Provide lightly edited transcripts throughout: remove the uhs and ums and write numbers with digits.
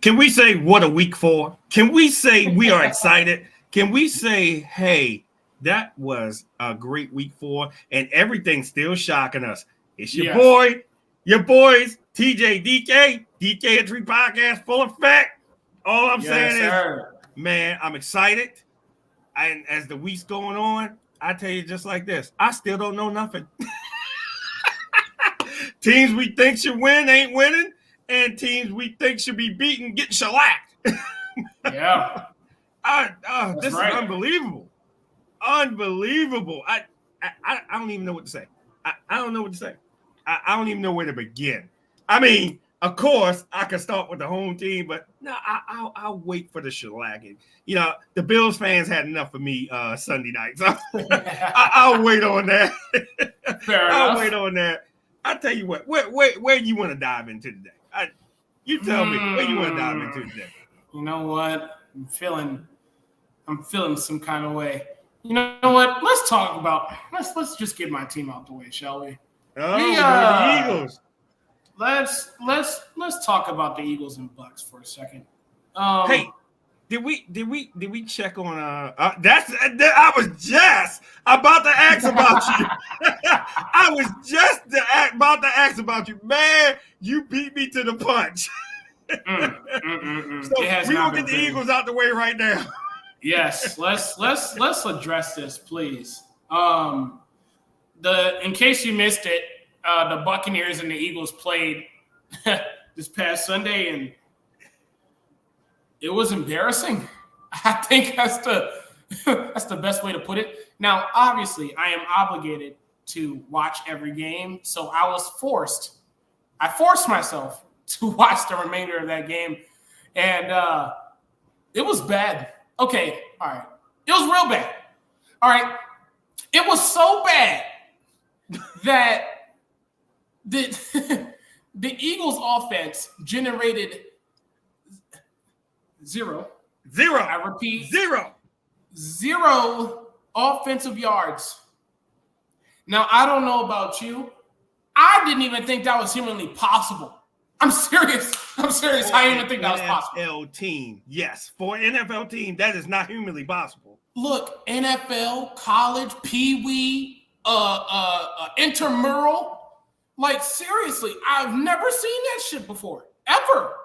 Can we say what a week for? Can we say we are excited? Can we say, hey, that was a great week for, and everything's still shocking us? It's your boys, TJ DK Entry Podcast, full effect. All I'm saying is, man, I'm excited. And as the week's going on, I tell you just like this, I still don't know nothing. Teams we think should win ain't winning, and teams we think should be beaten getting shellacked. Yeah. This is unbelievable. Unbelievable. I don't even know what to say. I don't know what to say. I don't even know where to begin. I mean, of course, I could start with the home team, but no, I'll wait for the shellacking. You know, the Bills fans had enough of me Sunday night, so I'll wait on that. I'll wait on that. I'll tell you what, where you want to dive into today? You tell me where you want to dive into today. You know what? I'm feeling some kind of way. You know what? Let's just get my team out the way, shall we? Oh, the Eagles. Let's talk about the Eagles and Bucks for a second. Hey, did we check on I was just about to ask about you. I was just about to ask about you. Man, you beat me to the punch. So we gonna get the Eagles out the way right now. Yes, let's address this, please. In case you missed it, the Buccaneers and the Eagles played this past Sunday, and it was embarrassing. I think that's the best way to put it. Now, obviously, I am obligated to watch every game, so I forced myself to watch the remainder of that game, and it was bad. Okay, all right. It was real bad. All right. It was so bad that the Eagles offense generated zero. I repeat, zero offensive yards. Now, I don't know about you. I didn't even think that was humanly possible. I'm serious. I didn't even think that was possible. NFL team, yes. For an NFL team, that is not humanly possible. Look, NFL, college, Pee-wee, intramural. Like, seriously, I've never seen that shit before, ever.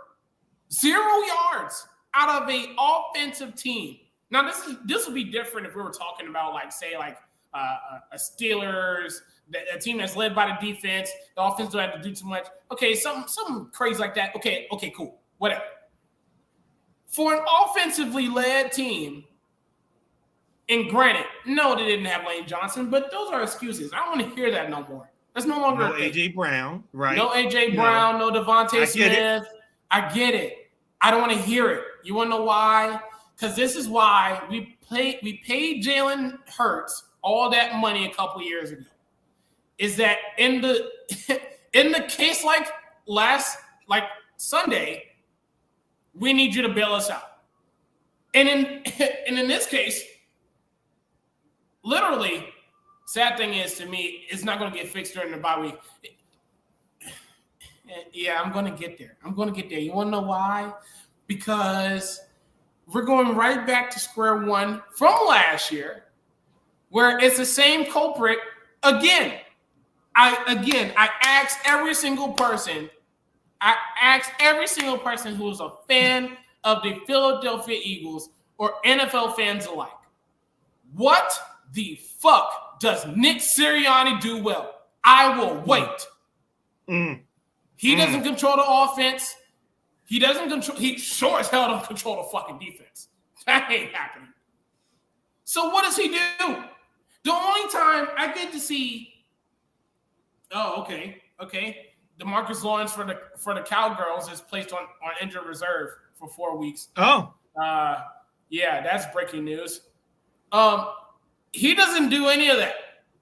0 yards out of an offensive team. Now, this would be different if we were talking about, like, say, like a Steelers, a team that's led by the defense. The offense don't have to do too much. Okay, something crazy like that. Okay, cool, whatever. For an offensively led team, and granted, no, they didn't have Lane Johnson, but those are excuses. I don't want to hear that no more. That's no longer a thing. A.J. Brown, right? No A.J. Brown, no Devontae Smith. I get it. I don't want to hear it. You want to know why? Because this is why we paid Jalen Hurts all that money a couple years ago. Is that in the case like Sunday, we need you to bail us out. And in this case, literally, sad thing is to me, it's not going to get fixed during the bye week. Yeah, I'm going to get there. You want to know why? Because we're going right back to square one from last year, where it's the same culprit again. I asked every single person who was a fan of the Philadelphia Eagles or NFL fans alike, what the fuck does Nick Sirianni do well? I will wait. He doesn't control the offense. He sure as hell don't control the fucking defense. That ain't happening. So what does he do? The only time I get to see DeMarcus Lawrence for the Cowgirls is placed on injured reserve for 4 weeks. Oh. Yeah, that's breaking news. He doesn't do any of that.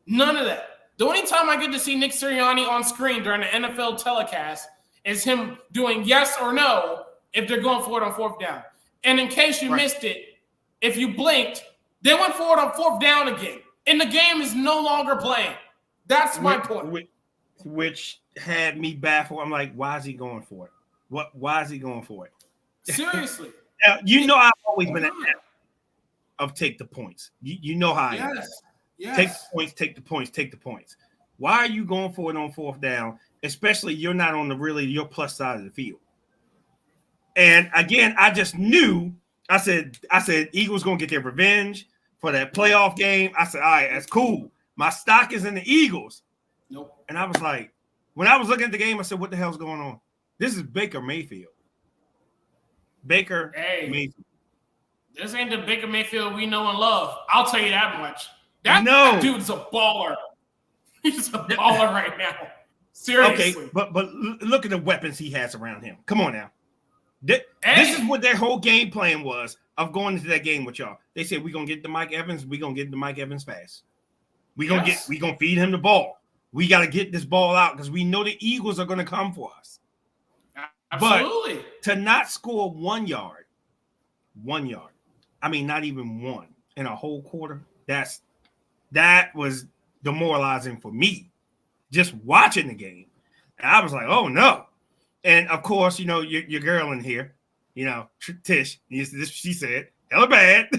None of that. The only time I get to see Nick Sirianni on screen during the NFL telecast is him doing yes or no if they're going for it on fourth down. And in case you missed it, if you blinked, they went for it on fourth down again. And the game is no longer playing. That's my point. Which had me baffled. I'm like, why is he going for it? Why is he going for it? Seriously. Now, I've always been an advocate of take the points. You know how I am. Yes. Take the points, take the points, take the points. Why are you going for it on fourth down? Especially you're not on your plus side of the field. And again, I just knew. I said, Eagles gonna get their revenge for that playoff game. I said, all right, that's cool. My stock is in the Eagles. Nope. And I was like, when I was looking at the game, I said, what the hell's going on? This is Baker Mayfield. Mayfield. This ain't the Baker Mayfield we know and love. I'll tell you that much. That dude's a baller. He's a baller right now. Seriously. Okay, but look at the weapons he has around him. Come on now. This is what their whole game plan was of going into that game with y'all. They said, we're going to get to Mike Evans. We're going to get to Mike Evans fast. We're going to feed him the ball. We got to get this ball out because we know the Eagles are going to come for us. Absolutely. But to not score 1 yard, I mean, not even one in a whole quarter, that was demoralizing for me just watching the game. And I was like, oh, no. And, of course, your girl in here, Tish, she said, hella bad.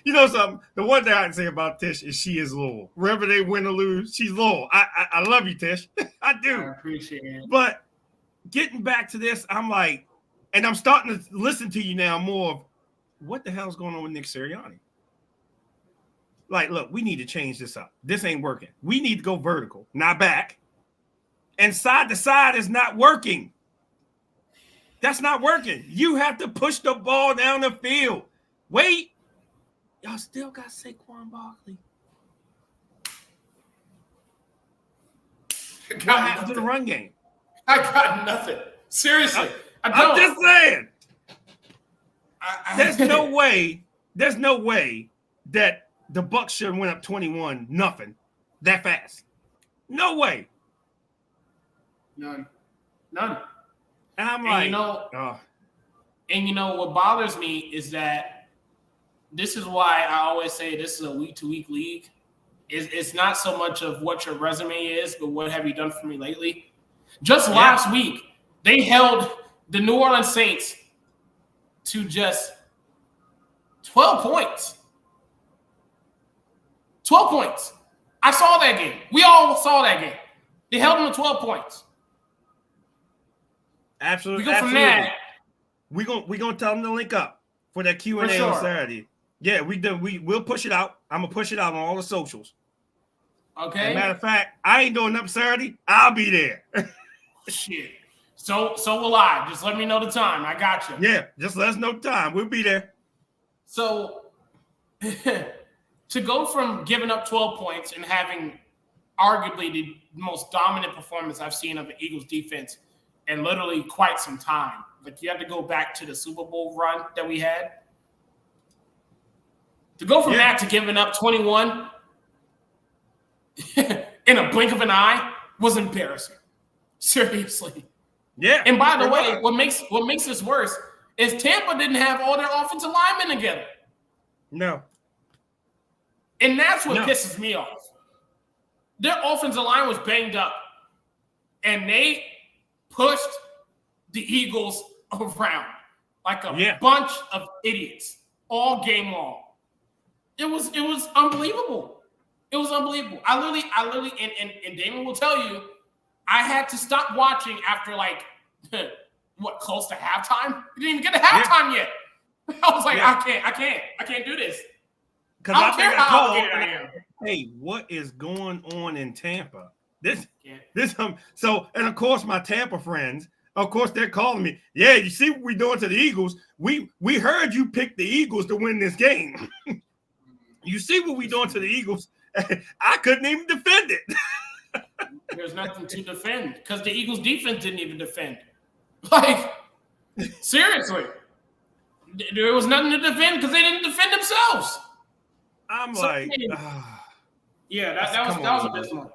You know something? The one thing I can say about Tish is she is loyal. Wherever they win or lose, she's loyal. I love you, Tish. I do. I appreciate it. But getting back to this, I'm like, and I'm starting to listen to you now more of what the hell's going on with Nick Sirianni? Like, look, we need to change this up. This ain't working. We need to go vertical, not back. And side to side is not working. That's not working. You have to push the ball down the field. Wait. Y'all still got Saquon Barkley. What happened to the run game? I got nothing. Seriously. I'm just saying. There's no way that the Bucs should have went up 21-0 that fast. No way. None. And I'm like, what bothers me is that this is why I always say this is a week-to-week league. It's not so much of what your resume is, but what have you done for me lately? Just last week, they held the New Orleans Saints to just 12 points. 12 points. I saw that game. We all saw that game. They held them to 12 points. Absolutely. We go from there. We're gonna tell them to link up for that Q&A on Saturday. Yeah, we'll push it out. I'm gonna push it out on all the socials. Okay. As a matter of fact, I ain't doing nothing Saturday. I'll be there. Shit. So will I. Just let me know the time. I got you. Yeah, just let us know the time. We'll be there. So to go from giving up 12 points and having arguably the most dominant performance I've seen of the Eagles defense in literally quite some time. Like, you have to go back to the Super Bowl run that we had. To go from that to giving up 21 in a blink of an eye was embarrassing. Seriously. Yeah. And by the way, what makes this worse is Tampa didn't have all their offensive linemen together. No. And that's what pisses me off. Their offensive line was banged up. And they pushed the Eagles around like a bunch of idiots all game long. It was unbelievable. It was unbelievable. I literally, and Damon will tell you, I had to stop watching after close to halftime? We didn't even get to halftime yet. I was like, I can't do this. Because I think I called. Hey, what is going on in Tampa? So, and of course, my Tampa friends, of course, they're calling me. Yeah, you see what we're doing to the Eagles? We heard you pick the Eagles to win this game. You see what we're doing to the Eagles? I couldn't even defend it. There's nothing to defend because the Eagles defense didn't even defend. Like, seriously. There was nothing to defend because they didn't defend themselves. I'm that was abysmal.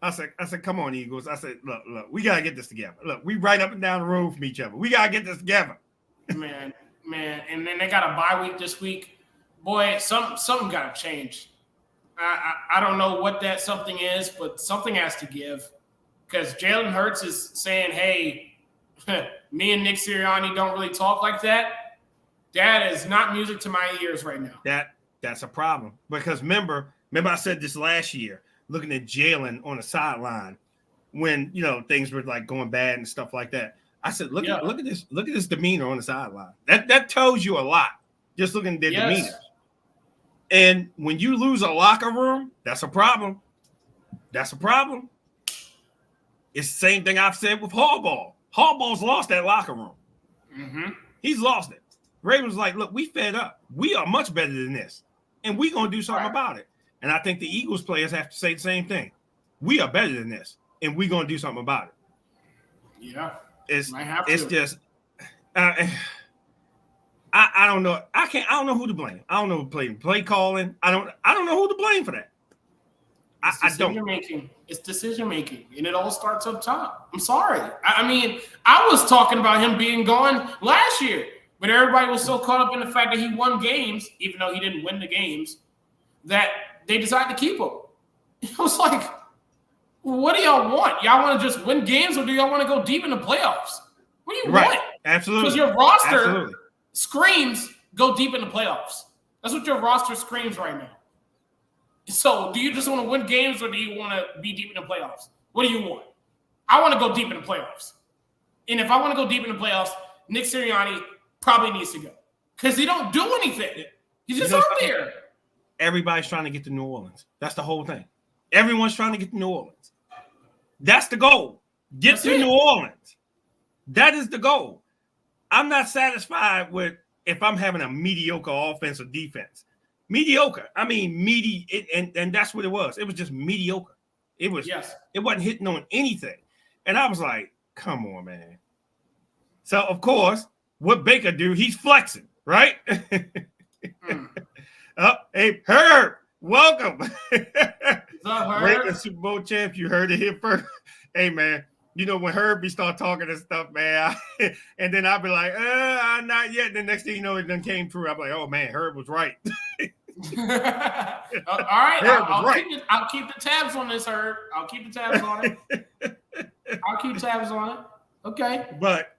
I said, come on, Eagles. I said, look, we gotta get this together. Look, we right up and down the road from each other. We gotta get this together. man. And then they got a bye week this week. Boy, something gotta change. I don't know what that something is, but something has to give. Because Jalen Hurts is saying, hey, me and Nick Sirianni don't really talk like that. That is not music to my ears right now. That's a problem because remember I said this last year, looking at Jalen on the sideline when things were like going bad and stuff like that. I said, look at this demeanor on the sideline. That tells you a lot. Just looking at their demeanor. And when you lose a locker room, that's a problem. That's a problem. It's the same thing I've said with Harbaugh. Harbaugh's lost that locker room. Mm-hmm. He's lost it. Ravens like, look, we fed up. We are much better than this, and we're going to do something about it. And I think the Eagles players have to say the same thing. We are better than this, and we're going to do something about it. Yeah. It's just I don't know. I don't know who to blame. I don't know who play calling. I don't know who to blame for that. I don't. It's decision making, and it all starts up top. I'm sorry. I mean, I was talking about him being gone last year, but everybody was so caught up in the fact that he won games, even though he didn't win the games, that they decided to keep him. It was like, what do y'all want? Y'all want to just win games, or do y'all want to go deep in the playoffs? What do you want? Absolutely. Because your roster screams go deep in the playoffs. That's what your roster screams right now. So do you just want to win games, or do you want to be deep in the playoffs? What do you want? I want to go deep in the playoffs. And if I want to go deep in the playoffs, Nick Sirianni probably needs to go because he don't do anything. He's just out there. Everybody's trying to get to New Orleans. That's the whole thing. Everyone's trying to get to New Orleans. That's the goal. Get to New Orleans. That is the goal. I'm not satisfied with if I'm having a mediocre offense or defense. Mediocre. I mean, and that's what it was. It was just mediocre. It wasn't hitting on anything. And I was like, come on, man. So, of course, what Baker do, he's flexing, right? Oh, hey, Herb, welcome. What's up, Herb? Ravens Super Bowl champ. You heard it here first. Hey, man. When Herbie start talking and stuff, man, and then I'll be like, not yet. And the next thing you know, it done came true. I'm like, oh, man, Herb was right. All right. I'll keep the tabs on this, Herb. I'll keep the tabs on it. I'll keep tabs on it. Okay. But,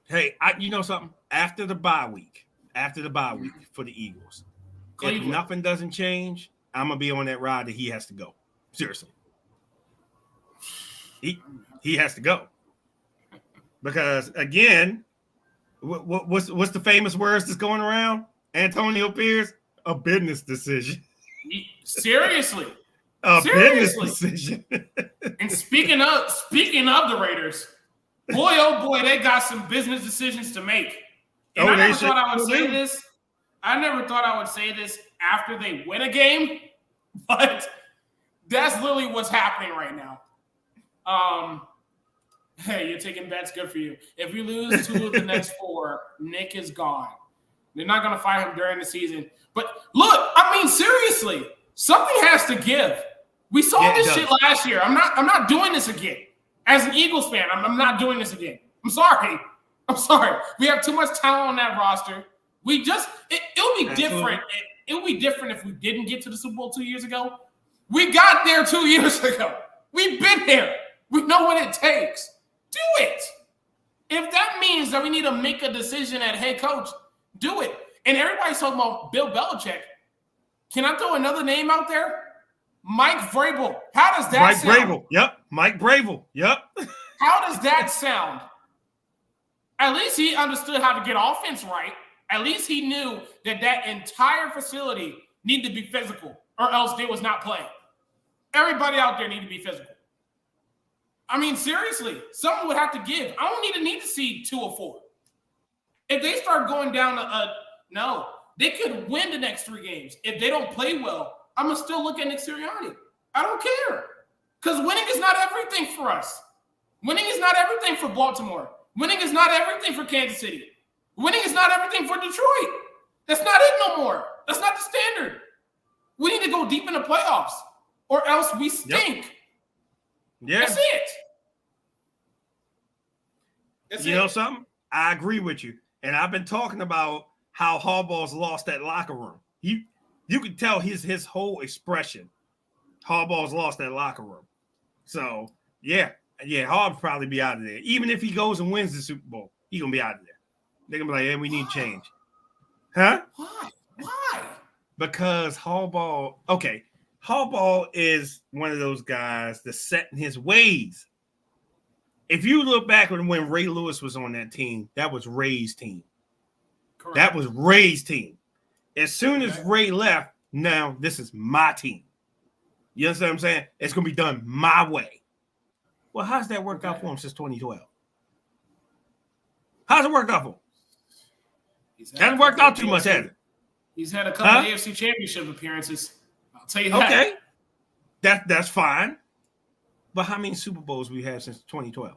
hey, you know something? After the bye week for the Eagles, Cleveland. If nothing doesn't change, I'm going to be on that ride that he has to go. Seriously. He has to go because again, what's the famous words that's going around? Antonio Pierce, a business decision. Seriously, business decision. And speaking of the Raiders, boy, oh boy, they got some business decisions to make. And I never thought I would say this. I never thought I would say this after they win a game, but that's literally what's happening right now. Hey, you're taking bets. Good for you. If we lose 2 of the next 4, Nick is gone. They're not going to fire him during the season. But look, I mean, seriously, something has to give. We saw this shit last year. I'm not doing this again. As an Eagles fan, I'm not doing this again. I'm sorry. We have too much talent on that roster. It'll be different. It'll be different if we didn't get to the Super Bowl 2 years ago. We got there 2 years ago. We've been there. We know what it takes. Do it. If that means that we need to make a decision at head coach, do it. And everybody's talking about Bill Belichick. Can I throw another name out there? Mike Vrabel. How does that sound? Mike Vrabel. Yep. Mike Vrabel. Yep. How does that sound? At least he understood how to get offense right. At least he knew that entire facility needed to be physical, or else they was not playing. Everybody out there needed to be physical. I mean, seriously, someone would have to give. I don't need to see 2 or 4. If they start going down no, they could win the next 3 games. If they don't play well, I'm going to still look at Nick Sirianni. I don't care. Because winning is not everything for us. Winning is not everything for Baltimore. Winning is not everything for Kansas City. Winning is not everything for Detroit. That's not it no more. That's not the standard. We need to go deep in the playoffs, or else we stink. Yep. Yeah. That's it. You know something? I agree with you. And I've been talking about how Harbaugh's lost that locker room. You can tell his whole expression. Harbaugh's lost that locker room. So, yeah, Yeah, Harb's probably be out of there. Even if he goes and wins the Super Bowl, he's gonna be out of there. They're gonna be like, "Hey, we need change." Huh? Why? Because Harbaugh. Okay, Harbaugh is one of those guys that's set in his ways. If you look back when Ray Lewis was on that team, that was Ray's team. Correct. That was Ray's team. As soon as Ray left, now this is my team. You understand what I'm saying? It's going to be done my way. Well, how's that worked out for him since 2012? How's it worked out for him? Hasn't worked out too much, has it? He's had a couple of AFC Championship appearances. I'll tell you that. Okay. That's fine. But how many Super Bowls we had since 2012?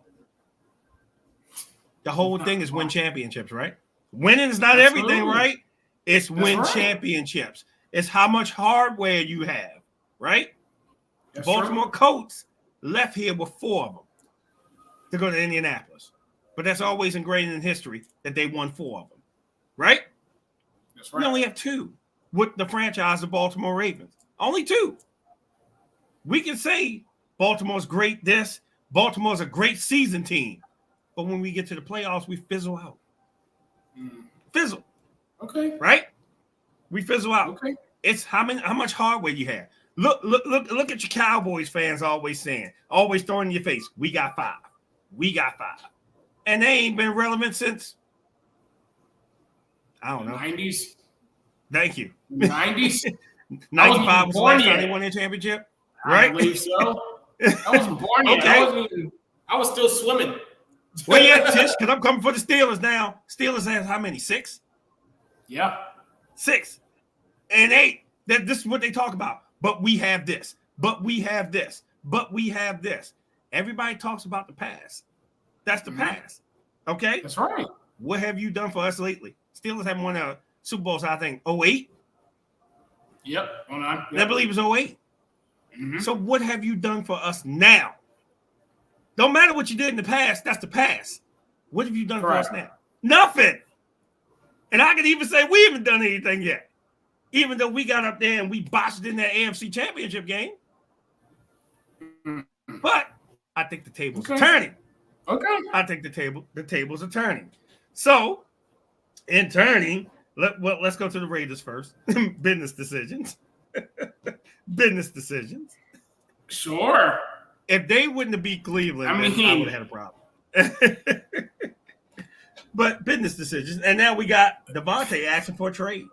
The whole thing is win championships, right? Winning is not everything, right? It's win championships. It's how much hardware you have, right? The Baltimore Colts left here with 4 of them to go to Indianapolis. But that's always ingrained in history that they won 4 of them, right? That's right. We only have 2 with the franchise of Baltimore Ravens. Only 2. We can say Baltimore's great this. Baltimore's a great season team. But when we get to the playoffs, we fizzle out. Fizzle. Okay. Right? We fizzle out. Okay. It's how much hardware you have. Look at your Cowboys fans always saying, always throwing in your face, we got 5. We got 5. And they ain't been relevant since, I don't know. 90s. Thank you. 90s. 95 was the last time they won a championship. Right? I believe so. I wasn't born yet. Okay. I was still swimming. Well, yeah, Tish, because I'm coming for the Steelers now. Steelers has how many? 6? Yeah. 6. And 8. This is what they talk about. But we have this. But we have this. But we have this. Everybody talks about the past. That's the past. Okay? That's right. What have you done for us lately? Steelers haven't won a Super Bowl, I think, 08? Yep. I believe it was 08. So what have you done for us now? Don't matter what you did in the past. That's the past. What have you done for us now? Nothing. And I can even say we haven't done anything yet. Even though we got up there and we botched in that AFC Championship game. But I think the tables are turning. Okay. I think the tables are turning. So, in turning, let's go to the Raiders first. Business decisions. Business decisions. Sure. If they wouldn't have beat Cleveland, I would have had a problem. But business decisions. And now we got Davante asking for a trade.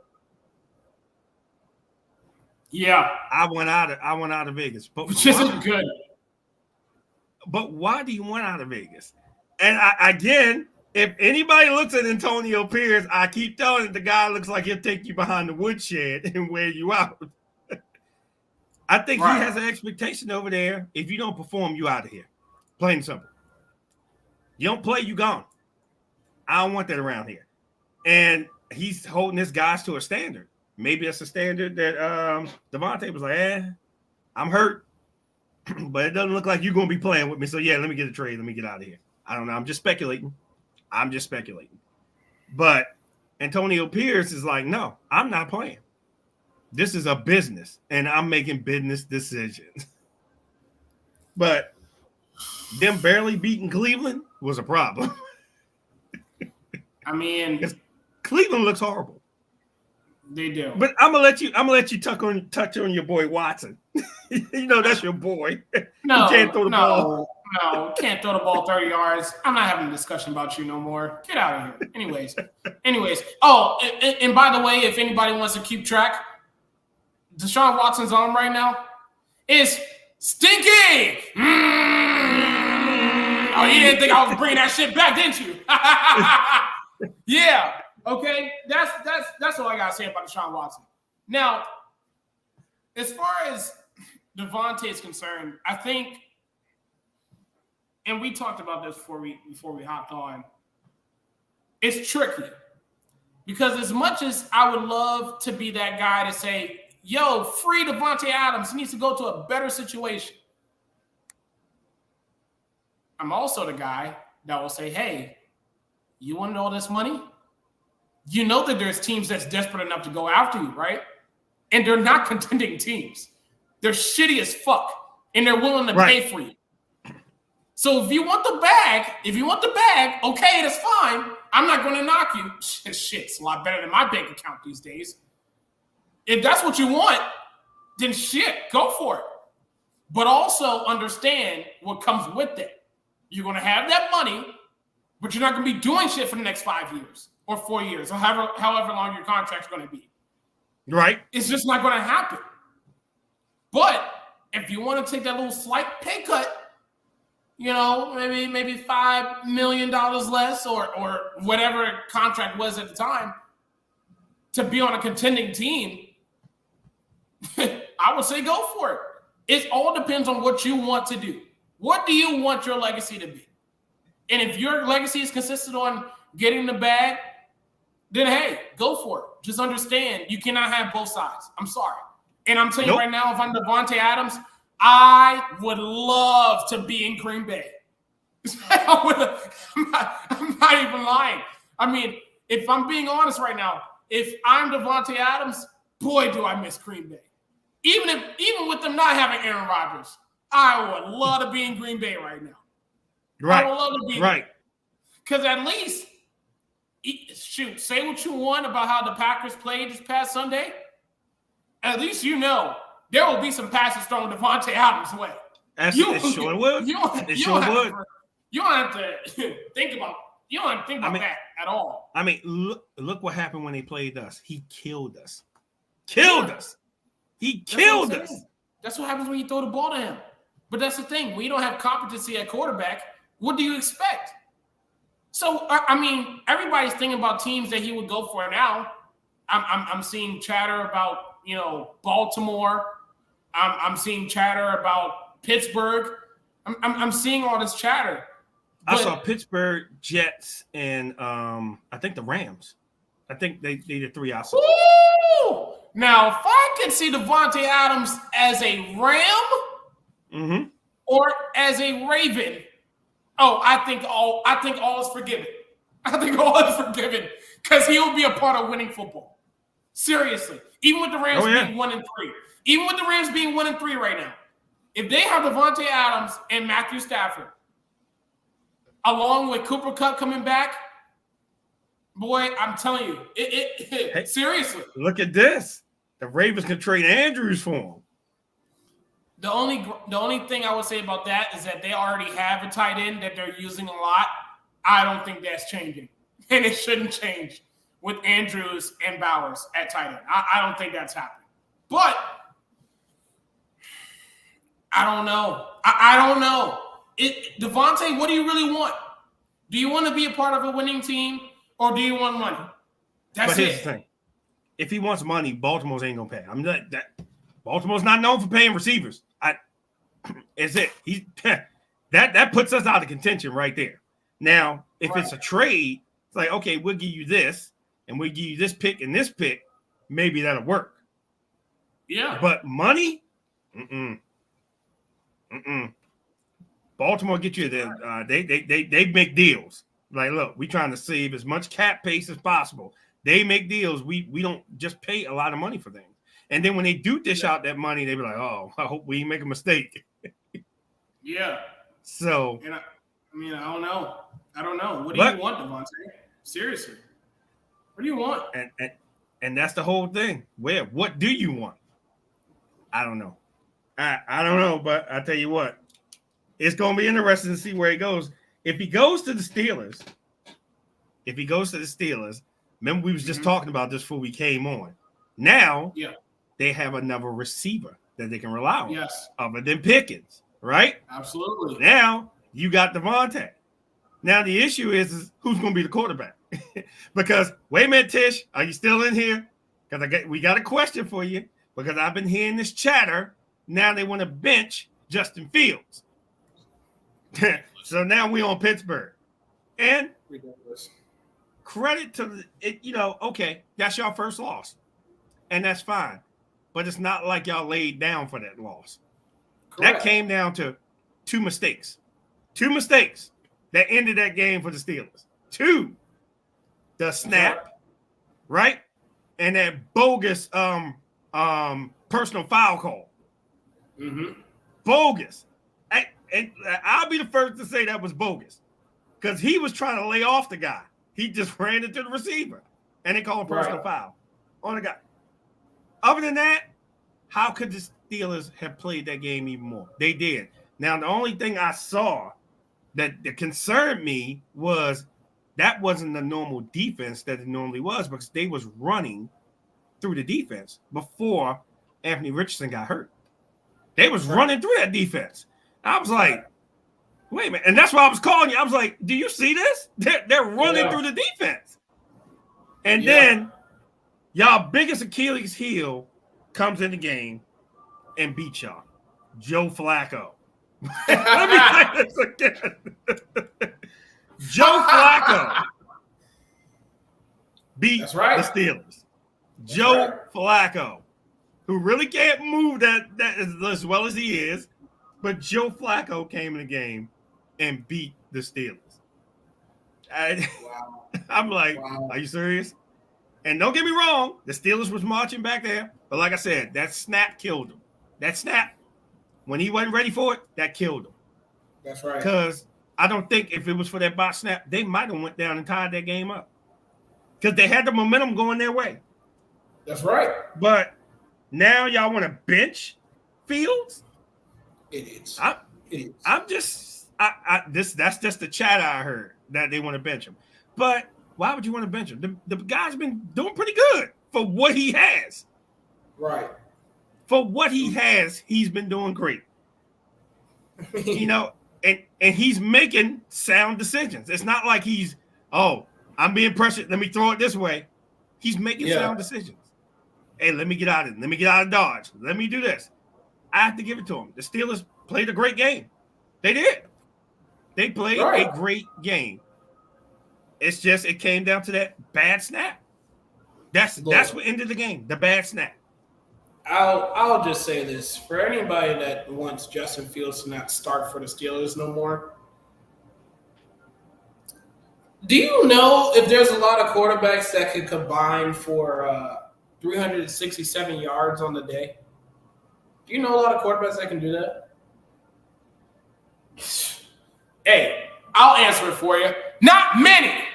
Yeah. I went out of Vegas. But which isn't good. But why do you want out of Vegas? And again, if anybody looks at Antonio Pierce, I keep telling it, the guy looks like he'll take you behind the woodshed and wear you out. I think he has an expectation over there. If you don't perform, you out of here. Plain and simple. You don't play, you gone. I don't want that around here. And he's holding his guys to a standard. Maybe that's a standard that Davante was like, I'm hurt, but it doesn't look like you're going to be playing with me. So, yeah, let me get a trade. Let me get out of here. I don't know. I'm just speculating. But Antonio Pierce is like, no, I'm not playing. This is a business, and I'm making business decisions. But them barely beating Cleveland was a problem. I mean, Cleveland looks horrible. They do. But I'm gonna let you touch on your boy Watson. You know that's your boy. No, he can't throw the ball. No, can't throw the ball 30 yards. I'm not having a discussion about you no more. Get out of here. Anyways. Oh, and by the way, if anybody wants to keep track, Deshaun Watson's arm right now is stinky. Oh, you didn't think I was bringing that shit back, didn't you? Yeah. Okay. That's all I gotta say about Deshaun Watson. Now, as far as Davante is concerned, I think, and we talked about this before we hopped on, it's tricky. Because as much as I would love to be that guy to say, yo, free Davante Adams, he needs to go to a better situation. I'm also the guy that will say, hey, you want to know all this money? You know that there's teams that's desperate enough to go after you, right? And they're not contending teams. They're shitty as fuck, and they're willing to pay for you. So if you want the bag, okay, that's fine. I'm not going to knock you. Shit's a lot better than my bank account these days. If that's what you want, then shit, go for it. But also understand what comes with it. You're going to have that money, but you're not going to be doing shit for the next 5 years or 4 years or however long your contract's going to be. Right. It's just not going to happen. But if you want to take that little slight pay cut, maybe $5 million less or whatever contract was at the time to be on a contending team, I would say go for it. It all depends on what you want to do. What do you want your legacy to be? And if your legacy is consistent on getting the bag, then hey, go for it. Just understand you cannot have both sides. I'm sorry. And I'm telling you right now, if I'm Davante Adams, I would love to be in Green Bay. I'm not even lying. I mean, if I'm being honest right now, if I'm Davante Adams, boy, do I miss Green Bay. Even with them not having Aaron Rodgers, I would love to be in Green Bay right now. Right. I would love to be right. Because at least, shoot, say what you want about how the Packers played this past Sunday. At least there will be some passes thrown Davante Adams' way. It sure would. You don't have to think about that at all. I mean, look what happened when they played us. He killed us. He killed us. That's what happens when you throw the ball to him. But that's the thing. When you don't have competency at quarterback, what do you expect? So, I mean, everybody's thinking about teams that he would go for now. I'm seeing chatter about, Baltimore. I'm seeing chatter about Pittsburgh. I'm seeing all this chatter. I saw Pittsburgh, Jets, and I think the Rams. I think they the three I saw. Ooh! Now, if I could see Davante Adams as a Ram or as a Raven, I think all is forgiven. I think all is forgiven because he will be a part of winning football. Seriously, even with the Rams being 1-3, even with the Rams being 1-3 right now, if they have Davante Adams and Matthew Stafford, along with Cooper Kupp coming back, boy, I'm telling you, hey, seriously. Look at this. The Ravens can trade Andrews for him. The only thing I would say about that is that they already have a tight end that they're using a lot. I don't think that's changing, and it shouldn't change with Andrews and Bowers at tight end. I don't think that's happening. But I don't know. I don't know. Davante, what do you really want? Do you want to be a part of a winning team, or do you want money? That's it. But here's the thing. If he wants money, Baltimore's ain't gonna pay. I'm not that. Baltimore's not known for paying receivers. Is it? That puts us out of contention right there. Now, if it's a trade, it's like, okay, we'll give you this, and we'll give you this pick and this pick. Maybe that'll work. Yeah. But money, Baltimore get you there. They make deals. Like, look, we trying to save as much cap space as possible. They make deals. We don't just pay a lot of money for things. And then when they do dish out that money, they be like, oh, I hope we make a mistake. Yeah. So. And I don't know. What do you want, Davante? Seriously. What do you want? And that's the whole thing. What do you want? I don't know. I don't know, but I tell you what, it's going to be interesting to see where he goes. If he goes to the Steelers, remember we was just talking about this before we came on. Now, they have another receiver that they can rely on. Yes. Other than Pickens, right? Absolutely. Now, you got Davante. Now, the issue is who's going to be the quarterback? Because, wait a minute, Tish, are you still in here? Because we got a question for you. Because I've been hearing this chatter. Now they want to bench Justin Fields. So now we on Pittsburgh. And credit to it, okay, that's your first loss. And that's fine. But it's not like y'all laid down for that loss. Correct. That came down to two mistakes. Two mistakes that ended that game for the Steelers. Two, the snap, right? And that bogus personal foul call. Mm-hmm. Bogus. And I'll be the first to say that was bogus because he was trying to lay off the guy. He just ran into the receiver and they called a personal foul on the guy. Other than that, how could the Steelers have played that game even more? They did. Now, the only thing I saw that concerned me was that wasn't the normal defense that it normally was because they was running through the defense before Anthony Richardson got hurt. They was running through that defense. I was like, wait a minute. And that's why I was calling you. I was like, do you see this? They're running through the defense. And then y'all biggest Achilles heel comes in the game and beats y'all. Joe Flacco. Let me say this again. Joe Flacco beat the Steelers. Joe Flacco, who really can't move that as well as he is, but Joe Flacco came in the game and beat the Steelers. I'm like, are you serious? And don't get me wrong, the Steelers was marching back there, but like I said, that snap killed him. That snap, when he wasn't ready for it, that killed him. That's right. Because I don't think if it was for that bot snap, they might have went down and tied that game up. Because they had the momentum going their way. That's right. But now y'all want to bench Fields? It is. I'm just that's just the chat I heard that they want to bench him. But why would you want to bench him? The guy's been doing pretty good for what he has. Right. For what he has, he's been doing great. You know, and he's making sound decisions. It's not like he's, I'm being pressured. Let me throw it this way. He's making sound decisions. Hey, let me get out of it. Let me get out of Dodge. Let me do this. I have to give it to him. The Steelers played a great game. They did. They played a great game. It's just it came down to that bad snap. That's what ended the game. The bad snap. I'll just say this. For anybody that wants Justin Fields to not start for the Steelers no more, do you know if there's a lot of quarterbacks that could combine for 367 yards on the day? Do you know a lot of quarterbacks that can do that? Hey, I'll answer it for you. Not many.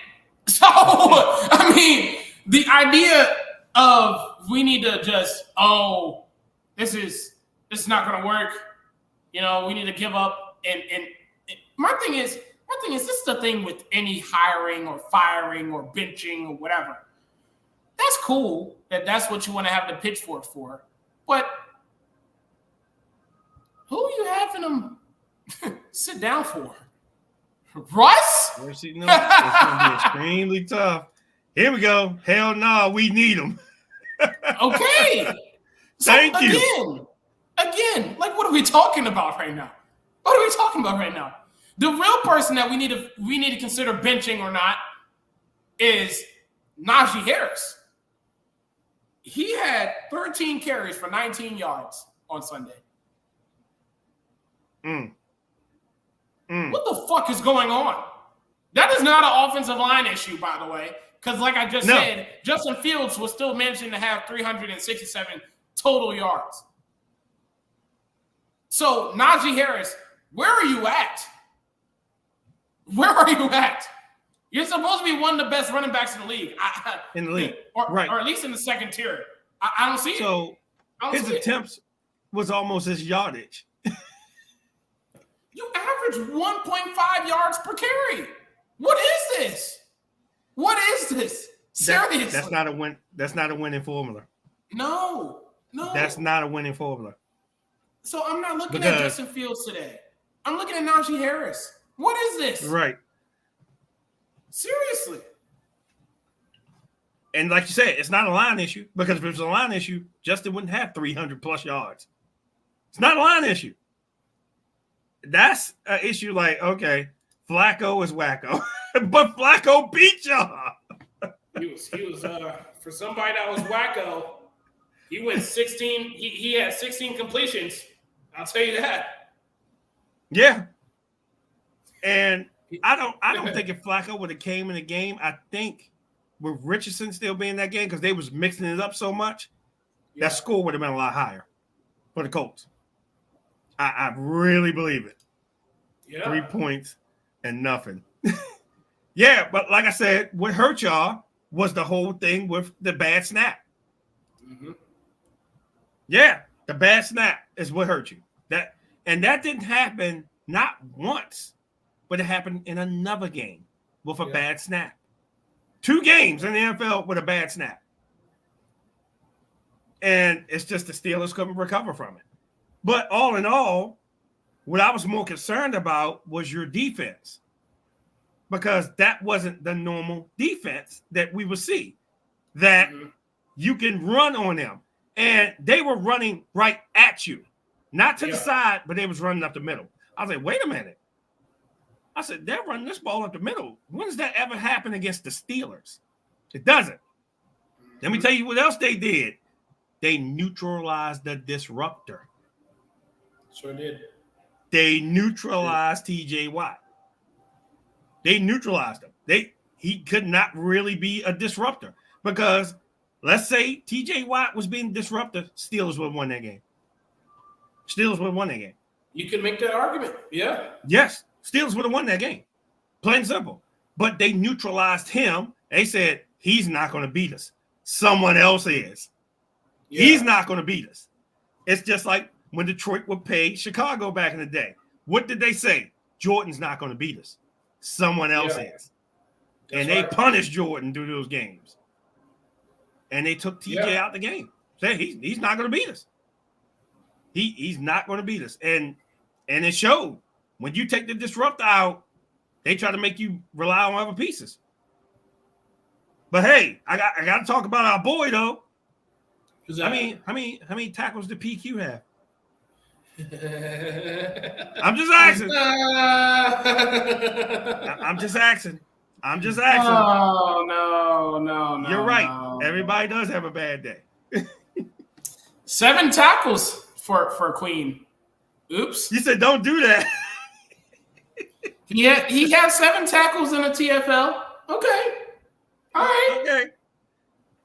So, I mean, the idea of we need to just, this is not going to work. You know, we need to give up. And my thing is, this is the thing with any hiring or firing or benching or whatever. That's cool that's what you want to have the pitchfork for. But who are you having them sit down for? Russ? It's going to be extremely tough. Here we go. Hell no, we need them. Okay. So Thank you. Again, like what are we talking about right now? The real person that we need to consider benching or not is Najee Harris. He had 13 carries for 19 yards on Sunday. What the fuck is going on? That is not an offensive line issue, by the way, because like I just said, Justin Fields was still managing to have 367 total yards. So, Najee Harris, where are you at? You're supposed to be one of the best running backs in the league. Or at least in the second tier. I don't see it. So, his attempts was almost his yardage. You average 1.5 yards per carry. What is this? Seriously. That's not a win. That's not a winning formula. No. That's not a winning formula. So I'm not looking at Justin Fields today. I'm looking at Najee Harris. What is this? Right. Seriously. And like you said, it's not a line issue because if it was a line issue, Justin wouldn't have 300 plus yards. It's not a line issue. That's an issue like, okay, Flacco is wacko, but Flacco beat y'all. He was for somebody that was wacko, he went 16. He had 16 completions. I'll tell you that. Yeah. And I don't think if Flacco would have came in the game, I think with Richardson still being in that game because they was mixing it up so much, that score would have been a lot higher for the Colts. I really believe it. Yeah. 3 points and nothing. Yeah, but like I said, what hurt y'all was the whole thing with the bad snap. Mm-hmm. Yeah, the bad snap is what hurt you. That didn't happen not once, but it happened in another game with a bad snap. 2 games in the NFL with a bad snap. And it's just the Steelers couldn't recover from it. But all in all, what I was more concerned about was your defense. Because that wasn't the normal defense that we would see. That you can run on them. And they were running right at you. Not to the side, but they was running up the middle. I was like, wait a minute. I said, they're running this ball up the middle. When does that ever happen against the Steelers? It doesn't. Let me tell you what else they did. They neutralized the disruptor. Sure did. They neutralized TJ Watt. They neutralized him. He could not really be a disruptor because let's say TJ Watt was being disrupted, Steelers would have won that game. Steelers would have won that game. You can make that argument. Yeah. Yes, Steelers would have won that game. Plain and simple. But they neutralized him. They said, he's not going to beat us. Someone else is. Yeah. He's not going to beat us. It's just like when Detroit would pay Chicago back in the day. What did they say? Jordan's not going to beat us. Someone else is. And they punished Jordan through those games. And they took TJ out the game. Say he's not going to beat us. He's not going to beat us. And it showed. When you take the disruptor out, they try to make you rely on other pieces. But hey, I got to talk about our boy though. How many tackles did PQ have? I'm just asking. I'm just asking. Oh, no. You're right. No. Everybody does have a bad day. 7 tackles for Queen. Oops. You said don't do that. He had 7 tackles in the TFL. Okay. All right. Okay.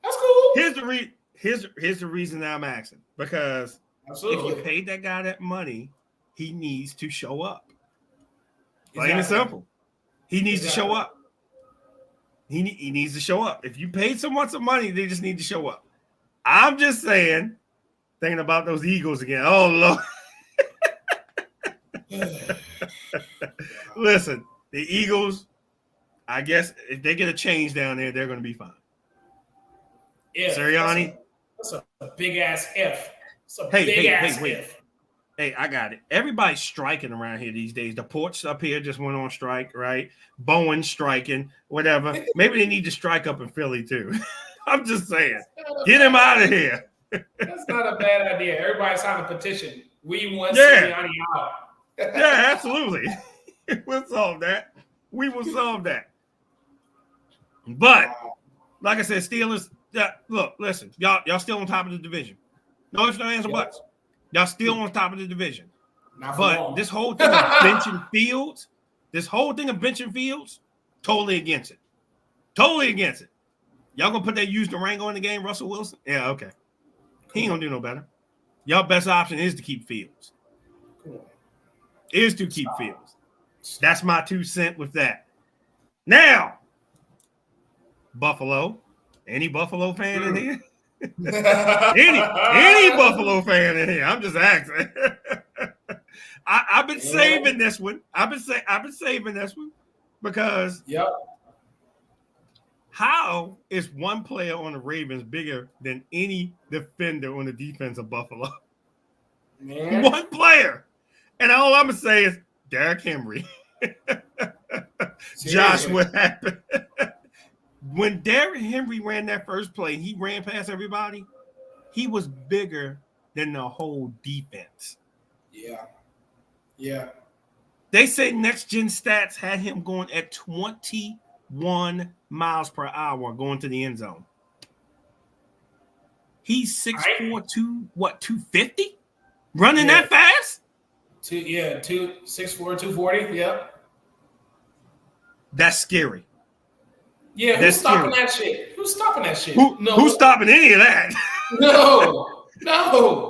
That's cool. Here's the reason that I'm asking. Because if you paid that guy that money, he needs to show up. Plain and simple. He needs to show up. He needs to show up. If you paid someone some money, they just need to show up. I'm just saying, thinking about those Eagles again. Oh, Lord. Listen, the Eagles, I guess if they get a change down there, they're going to be fine. Yeah, Sirianni. That's a big-ass if. Wait. Hey, I got it. Everybody's striking around here these days. The Ports up here just went on strike, right? Bowen striking, whatever. Maybe they need to strike up in Philly too. I'm just saying. Get him out of here. That's not a bad idea. Everybody signed a petition. We want Sirianni out. Yeah, absolutely. We'll solve that. We will solve that. But, like I said, Steelers, look, listen, y'all still on top of the division. No ifs, no ands, or buts. Y'all still on top of the division. But this whole thing of benching Fields, totally against it. Totally against it. Y'all gonna put that use Durango in the game, Russell Wilson? Yeah, okay. He ain't gonna do no better. Y'all best option is to keep Fields. Cool. Fields. That's my 2 cents with that. Now, Buffalo. Any Buffalo fan in here? any Buffalo fan in here? I'm just asking. I've been saving this one. I've been saving this one because how is one player on the Ravens bigger than any defender on the defense of Buffalo? Man. One player. And all I'm gonna say is Derrick Henry. Josh, what happened? When Derrick Henry ran that first play, he ran past everybody. He was bigger than the whole defense. Yeah. They say Next Gen Stats had him going at 21 miles per hour going to the end zone. He's 6'4", 250? Running that fast? 6'4", 240. Yep. That's scary. Yeah, who's stopping that shit? Who's stopping that shit? Who's stopping any of that? No.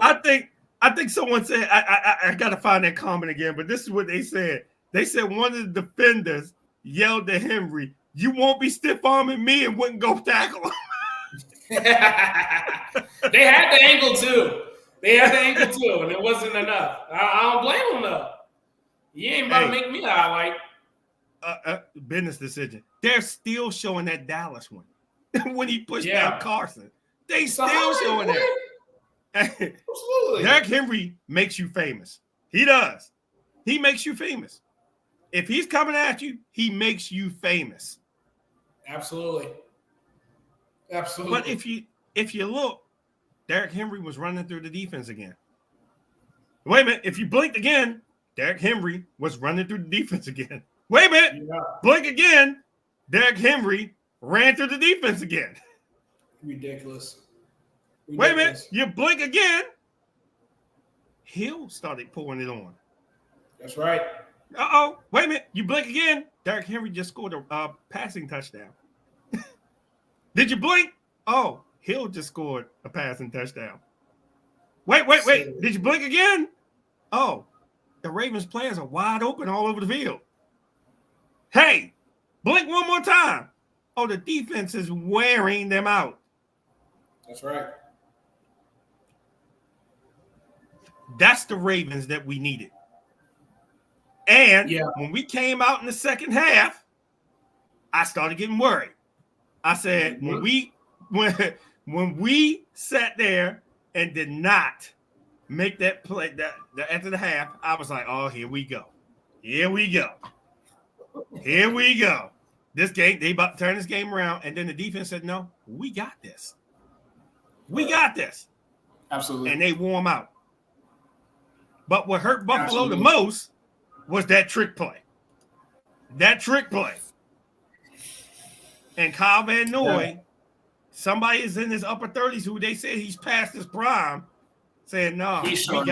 I think someone said I gotta find that comment again, but this is what they said. They said one of the defenders yelled to Henry, "You won't be stiff arming me," and wouldn't go tackle him. They had the angle too. And it wasn't enough. I don't blame him though. You ain't about to make me highlight. Business decision. They're still showing that Dallas one when he pushed down Carson. They still showing that. Absolutely. Derrick Henry makes you famous. He does. He makes you famous. If he's coming at you, he makes you famous. Absolutely. But if you look, Derrick Henry was running through the defense again. Wait a minute. If you blinked again, Derrick Henry was running through the defense again. Wait a minute. Yeah. Blink again. Derrick Henry ran through the defense again. Ridiculous. Wait a minute. You blink again. Hill started pulling it on. That's right. Uh-oh. Wait a minute. You blink again. Derrick Henry just scored a passing touchdown. Did you blink? Oh, Hill just scored a passing touchdown. Wait. Did you blink again? Oh, the Ravens players are wide open all over the field. Hey, blink one more time. Oh, the defense is wearing them out. That's right. That's the Ravens that we needed. And when we came out in the second half, I started getting worried. I said, when we sat there and did not make that play after the half, I was like, oh, here we go. This game, they about to turn this game around. And then the defense said, no, we got this. Absolutely. And they wore them out. But what hurt Buffalo the most was that trick play. And Kyle Van Noy, somebody is in his upper 30s who they said he's past his prime, saying, no, He's sure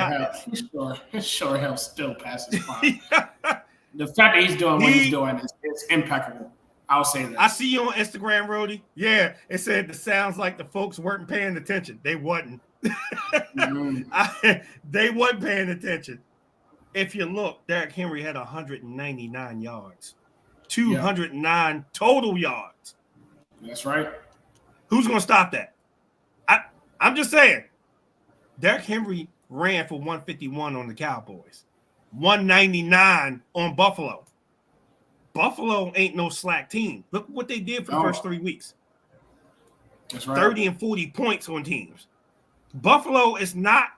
hell still past his prime. The fact that he's doing what he's doing is impeccable. I'll say that. I see you on Instagram, Rody. Yeah, it said the sounds like the folks weren't paying attention. They wasn't. They wasn't paying attention. If you look, Derrick Henry had 199 yards, 209 total yards. That's right. Who's going to stop that? I'm just saying. Derrick Henry ran for 151 on the Cowboys, 199 on Buffalo. Buffalo ain't no slack team. Look what they did for the first 3 weeks. That's right. 30 and 40 points on teams. Buffalo is not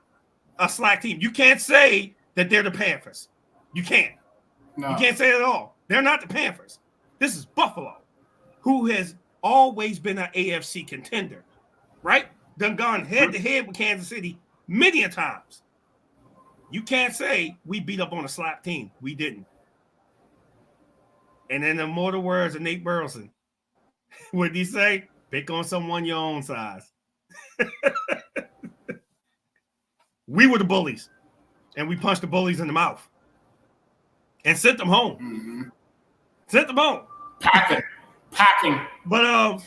a slack team. You can't say that they're the Panthers. You can't. No. You can't say it at all. They're not the Panthers. This is Buffalo, who has always been an AFC contender, right? Done gone head-to-head with Kansas City many a times. You can't say we beat up on a slack team. We didn't. And in the immortal words of Nate Burleson, what did he say? Pick on someone your own size. We were the bullies, and we punched the bullies in the mouth and sent them home. Mm-hmm. Sent them home. Packing. But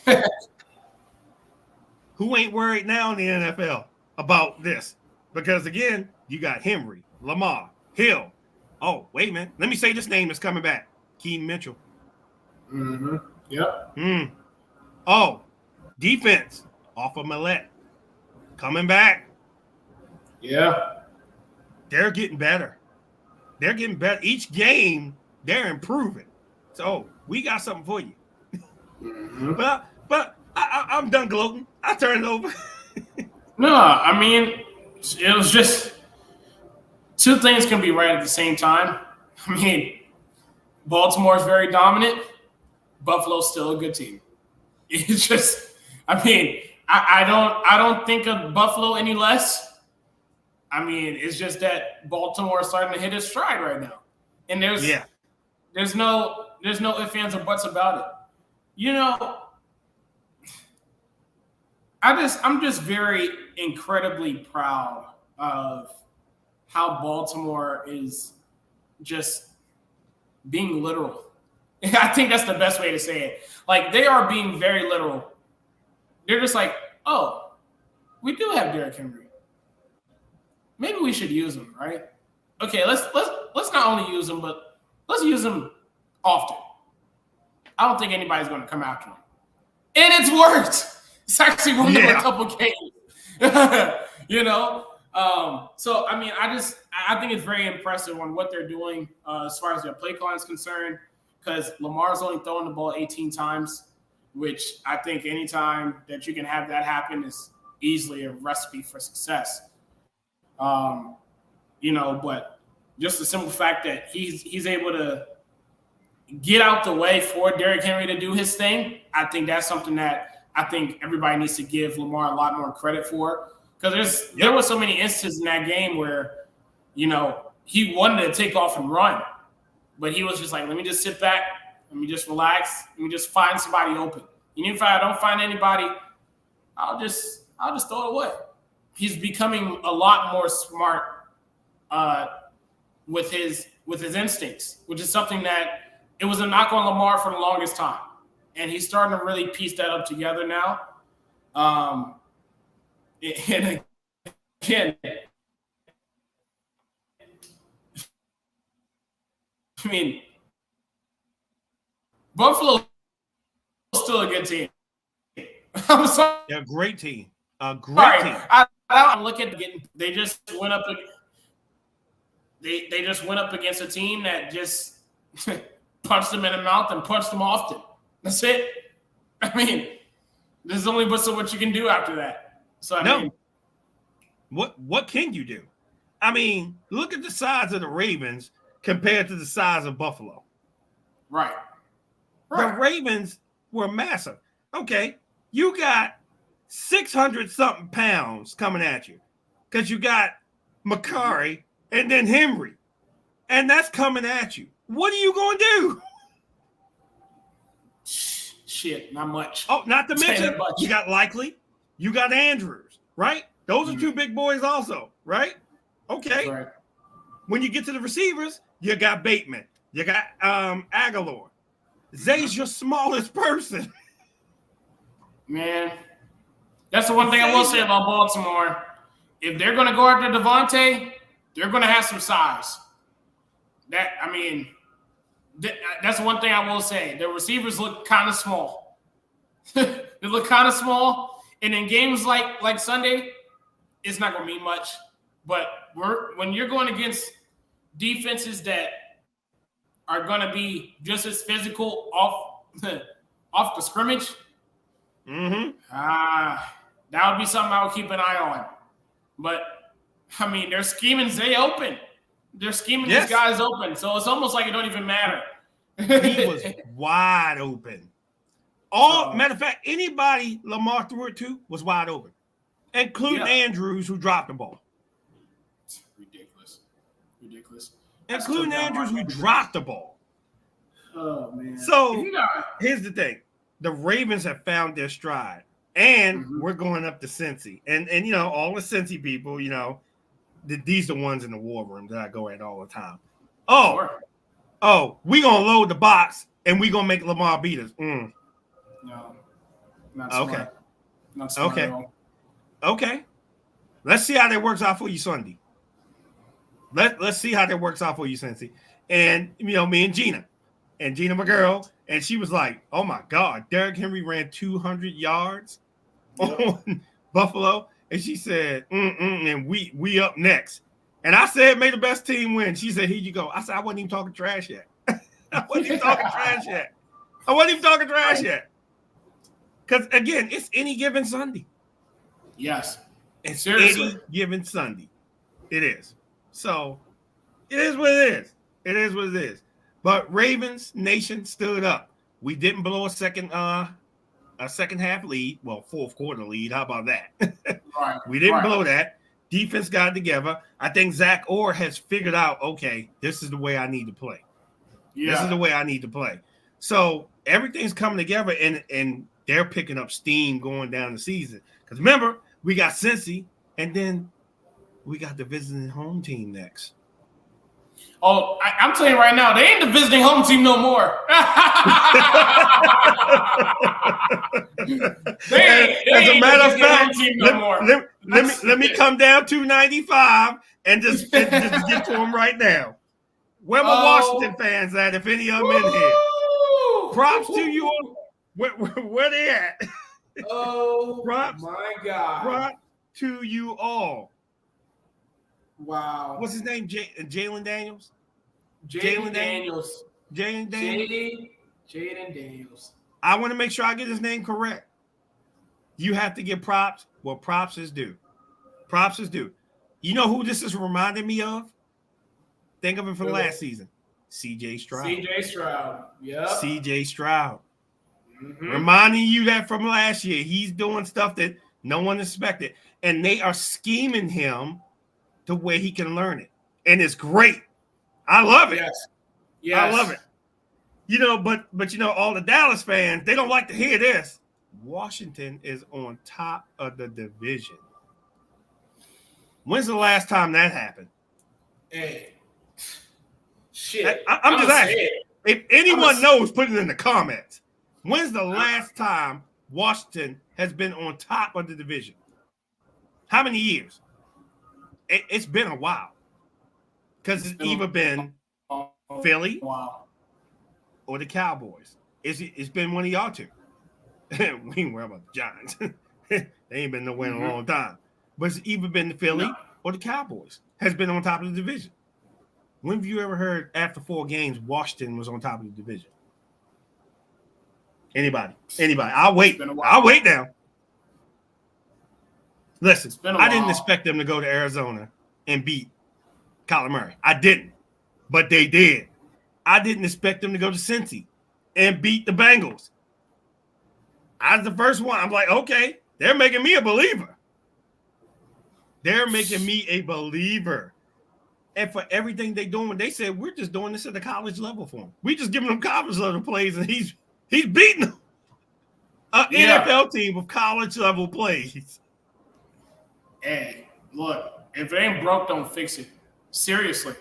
who ain't worried now in the NFL about this? Because, again, you got Henry, Lamar, Hill. Oh, wait a minute. Let me say this name is coming back. Keaton Mitchell. Mm-hmm. Yep. Oh, defense off of Millette. Coming back. Yeah. They're getting better. Each game, they're improving. So we got something for you. Mm-hmm. But I'm done gloating. I turn it over. No, I mean, it was just two things can be right at the same time. I mean, Baltimore's very dominant. Buffalo's still a good team. It's just, I mean, I don't think of Buffalo any less. I mean, it's just that Baltimore is starting to hit its stride right now, and there's no ifs, ands, or buts about it. You know, I'm just very incredibly proud of how Baltimore is just being literal. I think that's the best way to say it. Like, they are being very literal. They're just like, oh, we do have Derrick Henry. Maybe we should use him, right? Okay, let's not only use him, but Let's use him often. I don't think anybody's going to come after him. And it's worked. It's actually won them a couple games. You know? So, I mean, I think it's very impressive on what they're doing as far as their play calling is concerned, because Lamar's only throwing the ball 18 times, which I think anytime that you can have that happen is easily a recipe for success. You know, but just the simple fact that he's able to get out the way for Derrick Henry to do his thing, I think that's something that I think everybody needs to give Lamar a lot more credit for. Because there were so many instances in that game where, you know, he wanted to take off and run, but he was just like, let me just sit back, let me just relax, let me just find somebody open. And if I don't find anybody, I'll just throw it away. He's becoming a lot more smart with his instincts, which is something that it was a knock on Lamar for the longest time. And he's starting to really piece that up together now. And again, I mean, Buffalo is still a good team. I'm sorry. They're a great team. A great team. I look at they just went up. They just went up against a team that just punched them in the mouth and punched them often. That's it. I mean, there's only but so much you can do after that. So I mean, what can you do? I mean, look at the size of the Ravens compared to the size of Buffalo. Right. The Ravens were massive. Okay, you got 600-something pounds coming at you because you got McCarry and then Henry, and that's coming at you. What are you going to do? Shit, not much. Oh, not to mention, you got Likely, you got Andrews, right? Those are two big boys also, right? Okay. Right. When you get to the receivers, you got Bateman, you got Aguilar. Zay's your smallest person. Man, that's the one thing I will say about Baltimore. If they're going to go after Devontae, they're going to have some size. That's the one thing I will say. The receivers look kind of small. They look kind of small. And in games like Sunday, it's not going to mean much. But when you're going against defenses that are going to be just as physical off the scrimmage, that would be something I would keep an eye on. But, I mean, they're scheming Zay open. They're scheming these guys open. So it's almost like it don't even matter. He was wide open. Matter of fact, anybody Lamar threw it to was wide open, including Andrews, who dropped the ball. Ridiculous. Including Andrews, who dropped the ball. Oh, man. So here's the thing. The Ravens have found their stride, and we're going up to Cincy. And you know, all the Cincy people, you know, these are the ones in the war room that I go at all the time. We going to load the box, and we going to make Lamar beat us. No, not smart. Okay. Not smart at all. Okay. Let's see how that works out for you Sunday. Let's see how that works out for you, Cincy. And, you know, me and Gina, my girl, and she was like, oh, my God, Derrick Henry ran 200 yards on Buffalo. And she said, and we up next. And I said, may the best team win. She said, here you go. I said, I wasn't even talking trash yet. Because, again, it's any given Sunday. Yes. It's Seriously. any given Sunday. It is. So, it is what it is. But Ravens Nation stood up. We didn't blow a second half lead. Well, fourth quarter lead. How about that? Right. We didn't blow that. Defense got together. I think Zach Orr has figured out, okay, this is the way I need to play. This is the way I need to play. So everything's coming together, and they're picking up steam going down the season. Because remember, we got Cincy, and then we got the visiting home team next. Oh, I'm telling you right now, they ain't the visiting home team no more. As a matter of fact, let me come down 295 and just get to them right now. Where my Washington fans at? If any of them in here, props to you all. Where they at? Oh, props, my God. Props to you all. Wow. What's his name? Jalen Daniels? Jaden Daniels. Jaden Daniels? Jaden Daniels. I want to make sure I get his name correct. You have to give props. Well, props is due. Props is due. You know who this is reminding me of? Think of it from last season. C.J. Stroud. C.J. Stroud. Yep. C.J. Stroud. Mm-hmm. Reminding you that from last year. He's doing stuff that no one expected. And they are scheming him the way he can learn it. And it's great. I love it. Yes. I love it. You know, but all the Dallas fans, they don't like to hear this. Washington is on top of the division. When's the last time that happened? Hey. Shit. I'm just asking. If anyone knows, put it in the comments. When's the last time Washington has been on top of the division? How many years? It's been a while. Because it's either been Philly or the Cowboys. It's been one of y'all two. We ain't worry about the Giants. They ain't been nowhere in a long time. But it's either been the Philly or the Cowboys has been on top of the division. When have you ever heard after 4 games Washington was on top of the division? Anybody? I'll wait. I'll wait now. Listen, I didn't expect them to go to Arizona and beat Kyler Murray. I didn't. But they did. I didn't expect them to go to Cincy and beat the Bengals. I was the first one. I'm like, okay, they're making me a believer. They're making me a believer. And for everything they're doing, they said, we're just doing this at the college level for him. We just giving him college level plays, and he's beating them. An NFL team with college level plays. Hey, look, if it ain't broke, don't fix it. Seriously.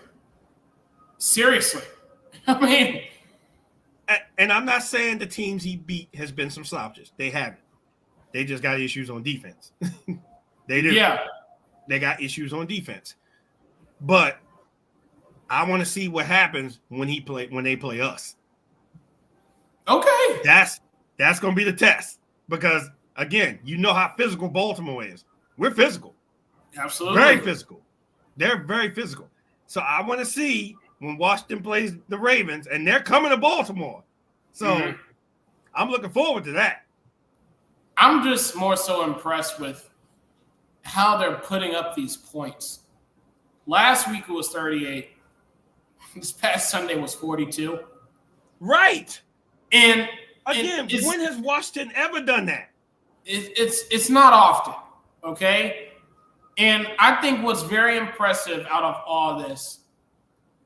I mean, and I'm not saying the teams he beat has been some slouches. They haven't. They just got issues on defense. They do. Yeah. They got issues on defense. But I want to see what happens when they play us. Okay. That's going to be the test. Because, again, you know how physical Baltimore is. We're physical. Absolutely. Very physical. They're very physical. So I want to see when Washington plays the Ravens, and they're coming to Baltimore. So I'm looking forward to that. I'm just more so impressed with how they're putting up these points. Last week it was 38. This past Sunday was 42. Right. And again, when has Washington ever done that? It's not often, okay? And I think what's very impressive out of all this,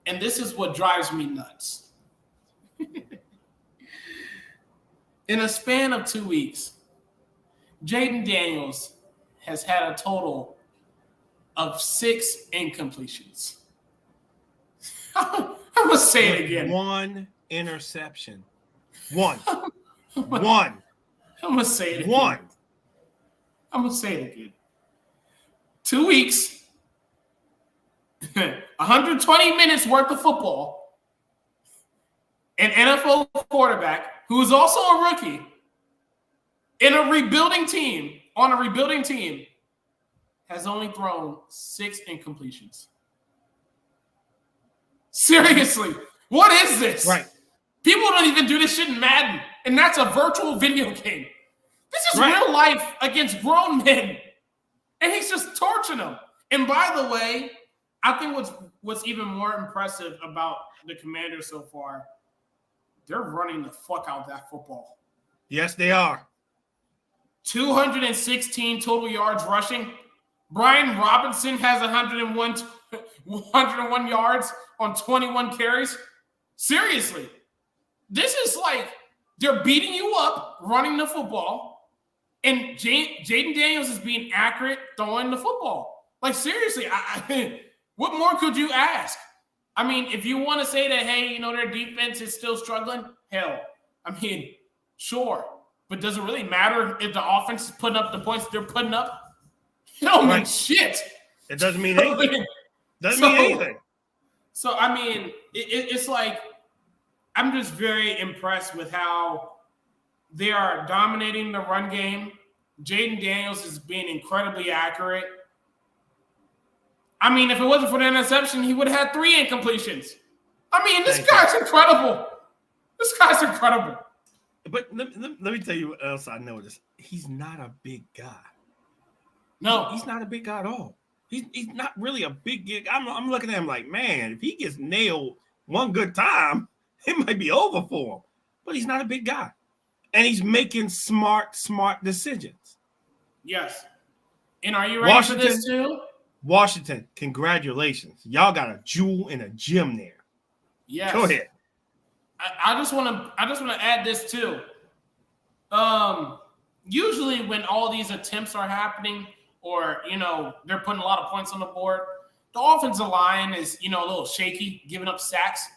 and this is what drives me nuts. In a span of 2 weeks, Jaden Daniels has had a total of 6 incompletions. I'm going to say it again. 1 interception. 1. 1. I'm going to say it again. 1. I'm going to say it again. 2 weeks, 120 minutes worth of football, an NFL quarterback who is also a rookie in a rebuilding team, on a rebuilding team, has only thrown 6 incompletions. Seriously, what is this? Right. People don't even do this shit in Madden, and that's a virtual video game. This is real life against grown men, and he's just torching them. And by the way, I think what's even more impressive about the Commanders so far, they're running the fuck out of that football. Yes, they are. 216 total yards rushing. Brian Robinson has 101 yards on 21 carries. Seriously, this is like they're beating you up running the football, and Jaden Daniels is being accurate throwing the football. Like, seriously, what more could you ask? I mean, if you want to say that, hey, their defense is still struggling, hell, I mean, sure. But does it really matter if the offense is putting up the points they're putting up? It don't mean shit. It doesn't mean anything. Doesn't mean anything. So, I mean, it's like I'm just very impressed with how they are dominating the run game. Jaden Daniels is being incredibly accurate. I mean, if it wasn't for the interception, he would have had 3 incompletions. I mean, this guy's incredible. This guy's incredible. But let me tell you what else I noticed. He's not a big guy. No, he's not a big guy at all. He's not really a big gig. I'm looking at him like, man, if he gets nailed one good time, it might be over for him. But he's not a big guy. And he's making smart decisions. Yes. And are you ready for this too? Washington, congratulations. Y'all got a jewel in a gym there. Yes. Go ahead. I just want to add this too. Usually when all these attempts are happening, or they're putting a lot of points on the board, the offensive line is a little shaky, giving up sacks.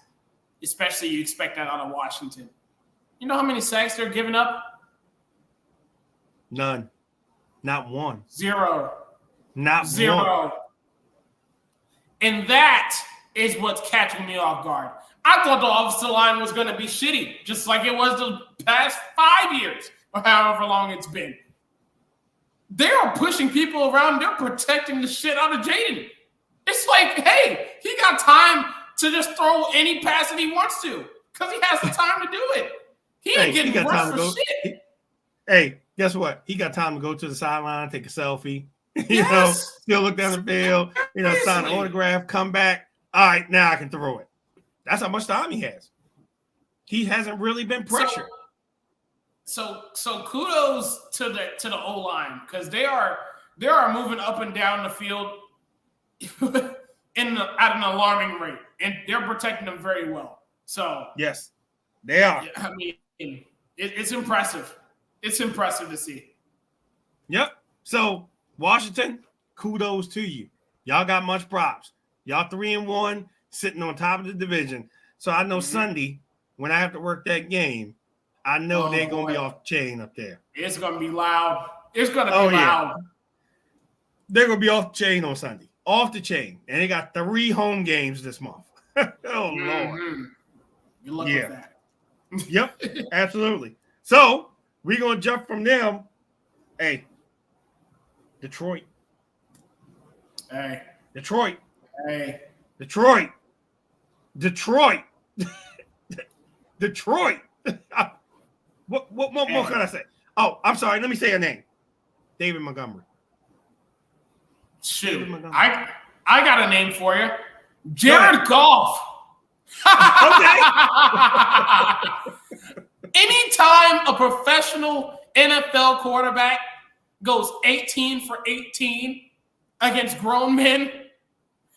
Especially you expect that out of Washington. You know how many sacks they're giving up? None. Not one. 0. Not 0. one. And that is what's catching me off guard. I thought the offensive line was going to be shitty, just like it was the past 5 years or however long it's been. They are pushing people around. They're protecting the shit out of Jaden. It's like, hey, he got time to just throw any pass that he wants to because he has the time to do it. He ain't getting rushed for shit. Hey, guess what? He got time to go to the sideline, take a selfie, Yes. still look down the field, sign an autograph, come back. All right, now I can throw it. That's how much time he has. He hasn't really been pressured. So kudos to the O-line because they are moving up and down the field at an alarming rate, and they're protecting them very well. So yes, they are. I mean, it's impressive. It's impressive to see. Yep. So Washington, kudos to you. Y'all got much props. Y'all 3-1, sitting on top of the division. So I know Sunday when I have to work that game, I know they're gonna be off chain up there. It's gonna be loud. It's gonna be loud. They're gonna be off chain on Sunday. Off the chain. And they got 3 home games this month. Lord. Good luck with that. Yep, absolutely. So we're gonna jump from them. Hey, Detroit. Hey. Detroit. Hey. Detroit. Detroit. Detroit. What more can I say? Oh, I'm sorry. Let me say your name. David Montgomery. Shoot. I got a name for you. Jared Goff. Okay. Anytime a professional NFL quarterback goes 18 for 18 against grown men,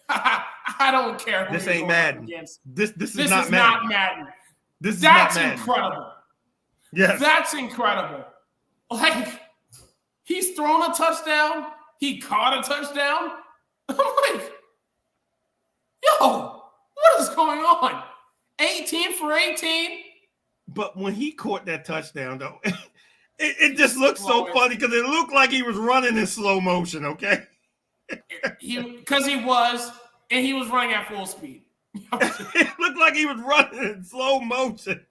I don't care. This ain't Madden. This is not Madden. This is That's not Madden. incredible. Yes. That's incredible. Like, he's thrown a touchdown. He caught a touchdown. I'm like, yo, what is going on? 18 for 18? But when he caught that touchdown, though, it just looked so funny because it looked like he was running in slow motion, okay? Because he was running at full speed. It looked like he was running in slow motion.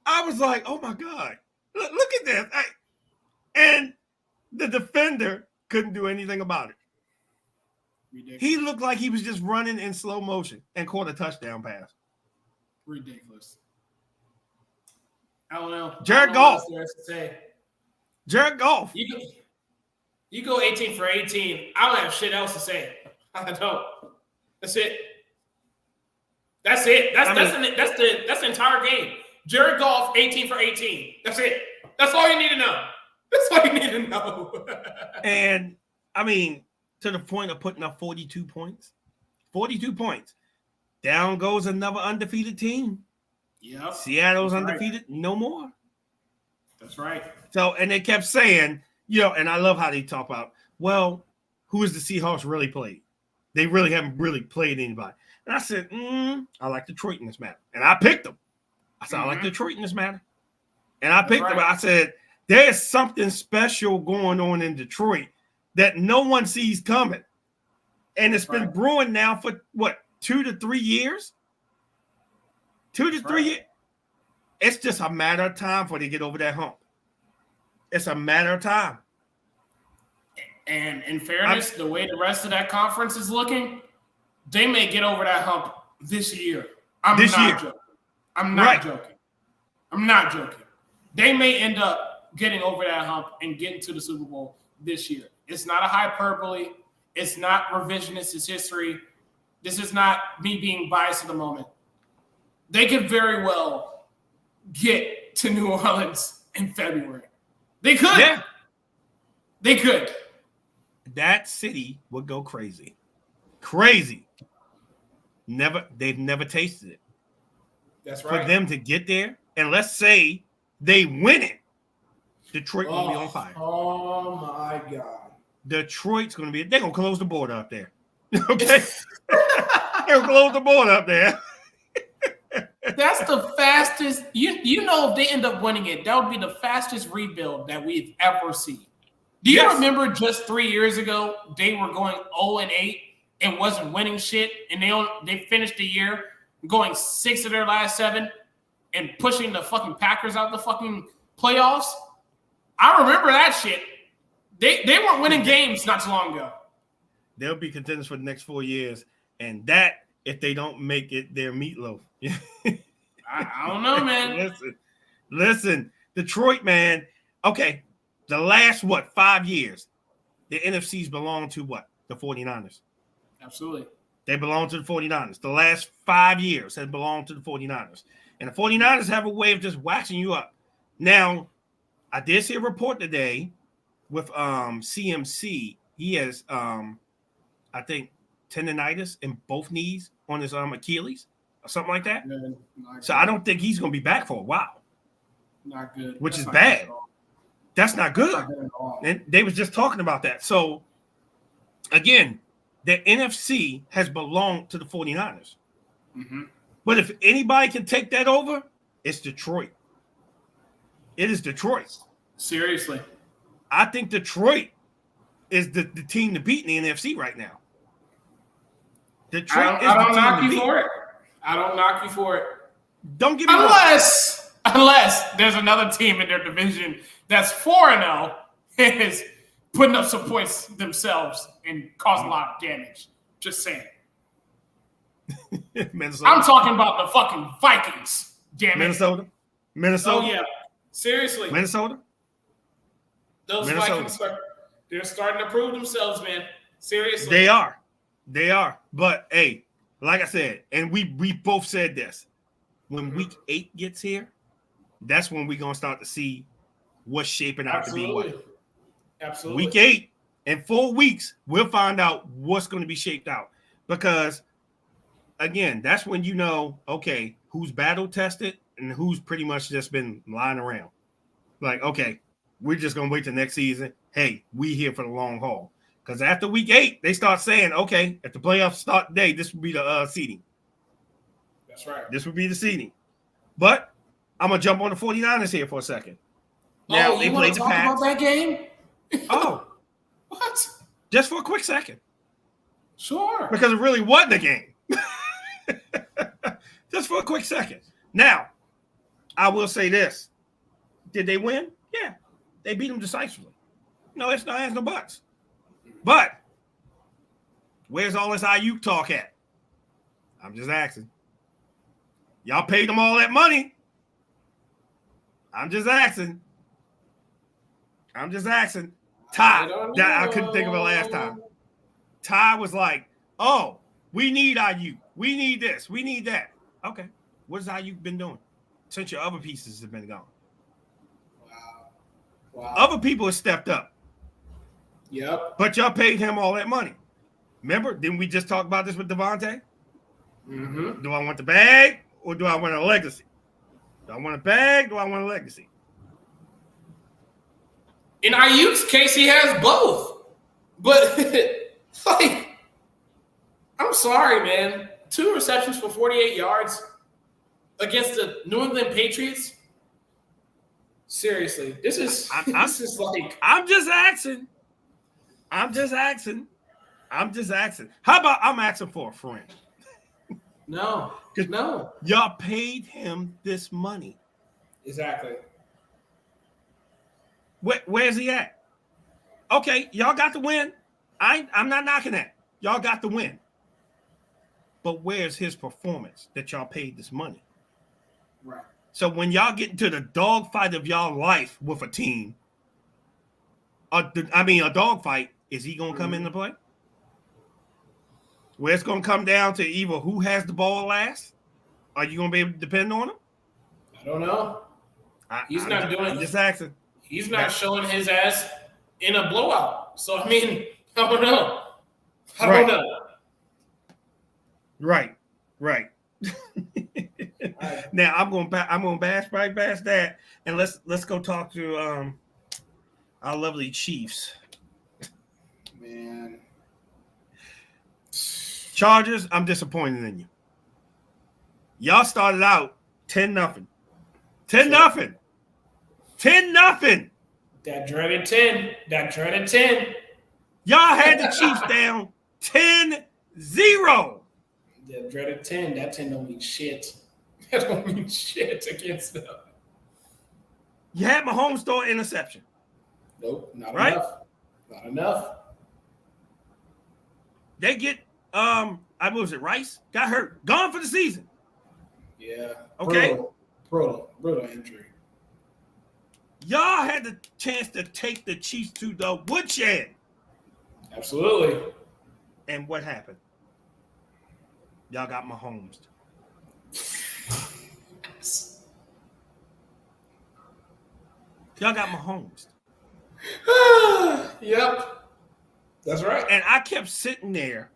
I was like, oh, my God. Look at this. And the defender couldn't do anything about it. Ridiculous. He looked like he was just running in slow motion and caught a touchdown pass. Ridiculous. I don't know. Jared Goff. Jared Goff. You go 18 for 18. I don't have shit else to say. I don't. That's it. That's the entire game. Jared Goff, 18 for 18. That's it. That's all you need to know. That's all you need to know. And, I mean, to the point of putting up 42 points. 42 points. Down goes another undefeated team. Yep. Seattle's undefeated. Right. No more. That's right. So, and they kept saying, and I love how they talk about, well, who is the Seahawks really played? They really haven't really played anybody. And I said, I like Detroit in this matter. And I picked them. I said, I like Detroit in this matter. And I picked them. I said, there's something special going on in Detroit that no one sees coming. And it's been brewing now for what, 2 to 3 years? 2 to 3 years. It's just a matter of time before they get over that hump. It's a matter of time. And in fairness, the way the rest of that conference is looking, they may get over that hump this year. I'm not joking. I'm not joking. They may end up getting over that hump and getting to the Super Bowl this year. It's not a hyperbole. It's not revisionist history. This is not me being biased at the moment. They could very well get to New Orleans in February. They could. Yeah. They could. That city would go crazy. Crazy. They've never tasted it. That's right. For them to get there, and let's say they win it, Detroit will be on fire. Oh my God. Detroit's going to be, they're going to close the border up there. Okay? They're going to close the border up there. That's the fastest. You know, if they end up winning it, that would be the fastest rebuild that we've ever seen. Do you remember just 3 years ago, they were going 0-8 and wasn't winning shit, and they finished the year going 6 of their last 7 and pushing the fucking Packers out the fucking playoffs? I remember that shit. They weren't winning games not too long ago. They'll be contenders for the next 4 years, and that if they don't make it their meatloaf. I don't know, man. Listen, Detroit, man. Okay, the last 5 years, the NFC's belong to what? The 49ers. Absolutely. They belong to the 49ers. The last 5 years has belonged to the 49ers. And the 49ers have a way of just waxing you up. Now, I did see a report today with CMC. He has, I think, tendonitis in both knees on his Achilles or something like that. So I don't think he's going to be back for a while. Not good. Which is bad. That's not good. And they was just talking about that. So, again, the NFC has belonged to the 49ers. Mm-hmm. But if anybody can take that over, it's Detroit. It is Detroit. Seriously. I think Detroit is the team to beat in the NFC right now. Detroit I don't knock you for it. I don't knock you for it. Don't give me unless there's another team in their division that's 4-0 and is putting up some points themselves and causing a lot of damage. Just saying. Minnesota. I'm talking about the fucking Vikings. Damn it. Minnesota. Oh yeah. Seriously. Minnesota. Those Vikings they're starting to prove themselves, man. Seriously. They are. But hey, like I said, and we both said this. When week 8 gets here, that's when we're gonna start to see what's shaping out to be what. Absolutely. Week 8 in 4 weeks, we'll find out what's going to be shaped out. Because again, that's when you know, okay, who's battle tested and who's pretty much just been lying around. Like, okay, we're just gonna wait till next season. Hey, we here for the long haul. Because after week 8, they start saying, okay, at the playoffs start today, this will be the seeding. That's right. This would be the seeding. But I'm gonna jump on the 49ers here for a second. Now they played the Pats. About that game? Oh, what? Just for a quick second. Sure. Because it really wasn't a game. Just for a quick second. Now, I will say this. Did they win? Yeah. They beat them decisively. No, it's not, no buts. But where's all this Ayuk talk at? I'm just asking. Y'all paid them all that money. I'm just asking. Ty, I couldn't think of it last time. Ty was like, oh, we need Ayuk. We need this. We need that. Okay. What has Ayuk been doing since your other pieces have been gone? Wow. Other people have stepped up. Yep. But y'all paid him all that money. Remember? Didn't we just talk about this with Devontae? Mm-hmm. Do I want the bag or do I want a legacy? Do I want a bag? Do I want a legacy? In Ayuk's case, he has both. But, like, I'm sorry, man. 2 receptions for 48 yards against the New England Patriots? Seriously, this is like... I'm just asking. I'm just asking. How about I'm asking for a friend? No. Y'all paid him this money. Exactly. Where's he at? Okay, y'all got the win. I'm not knocking that. Y'all got the win. But where's his performance that y'all paid this money? Right. So when y'all get into the dogfight of y'all life with a team, a dogfight, is he going to come into play? Where it's going to come down to either who has the ball last? Are you going to be able to depend on him? I don't know. I'm just asking. He's not showing his ass in a blowout. So I mean, I don't know. I don't know. Right. Now I'm going bash that, and let's go talk to our lovely Chiefs. Man, Chargers, I'm disappointed in you. Y'all started out 10-0. 10-0. 10-0. That dreaded 10. Y'all had the Chiefs down 10-0. That dreaded 10. That 10 don't mean shit. That don't mean shit against them. You had Mahomes throw an interception. Nope, not right? enough. Not enough. They get I was it Rice got hurt, gone for the season. Yeah. Okay. Brutal injury. Y'all had the chance to take the Chiefs to the woodshed. Absolutely. And what happened? Y'all got Mahomes. Y'all got Mahomes. Yep. That's right. And I kept sitting there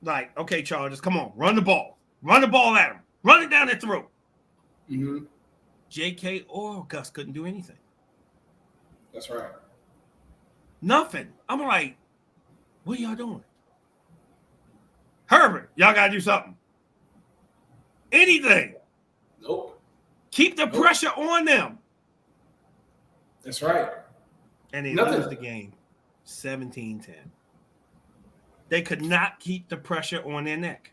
like, okay, Chargers, come on, run the ball. Run the ball at him. Run it down their throat. Mm-hmm. JK or Gus couldn't do anything. That's right. Nothing. I'm like, what are y'all doing? Herbert, y'all got to do something. Anything. Nope. Keep the pressure on them. That's right. And they lose the game 17-10. They could not keep the pressure on their neck.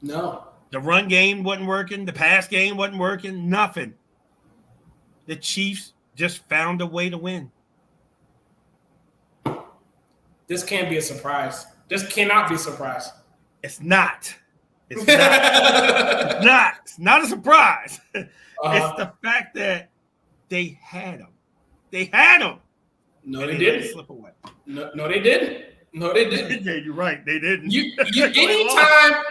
No. The run game wasn't working. The pass game wasn't working. Nothing. The Chiefs just found a way to win. This can't be a surprise. This cannot be a surprise. It's not. It's not. It's not a surprise. It's the fact that they had them. They had them. No, they didn't. Slip away. No, they didn't. No, they didn't. Yeah, you're right. They didn't.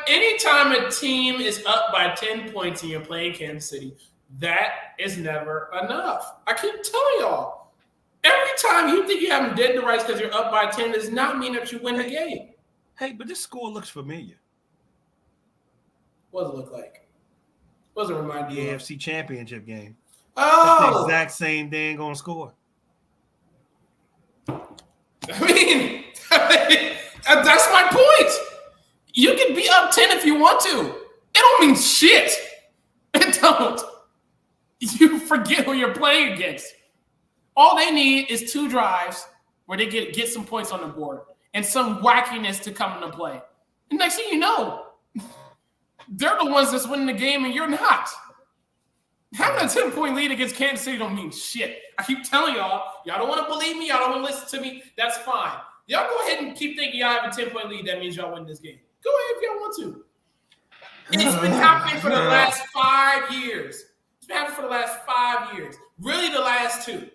Anytime a team is up by 10 points and you're playing Kansas City, that is never enough. I keep telling y'all. Every time you think you have them dead to rights because you're up by 10 does not mean that you win the game. Hey, but this score looks familiar. What does it look like? What does it remind The you of? AFC Championship game. Oh! That's the exact same thing going to score. I mean, that's my point. You can be up 10 if you want to. It don't mean shit. It don't. You forget who you're playing against. All they need is 2 drives where they get some points on the board and some wackiness to come into play. And next thing you know, they're the ones that's winning the game and you're not. Having a 10-point lead against Kansas City don't mean shit. I keep telling y'all don't want to believe me, y'all don't want to listen to me. That's fine. Y'all go ahead and keep thinking y'all have a 10-point lead. That means y'all win this game. Go ahead if y'all want to. It's been happening for the last 5 years. It's been happening for the last 5 years. Really the last 2.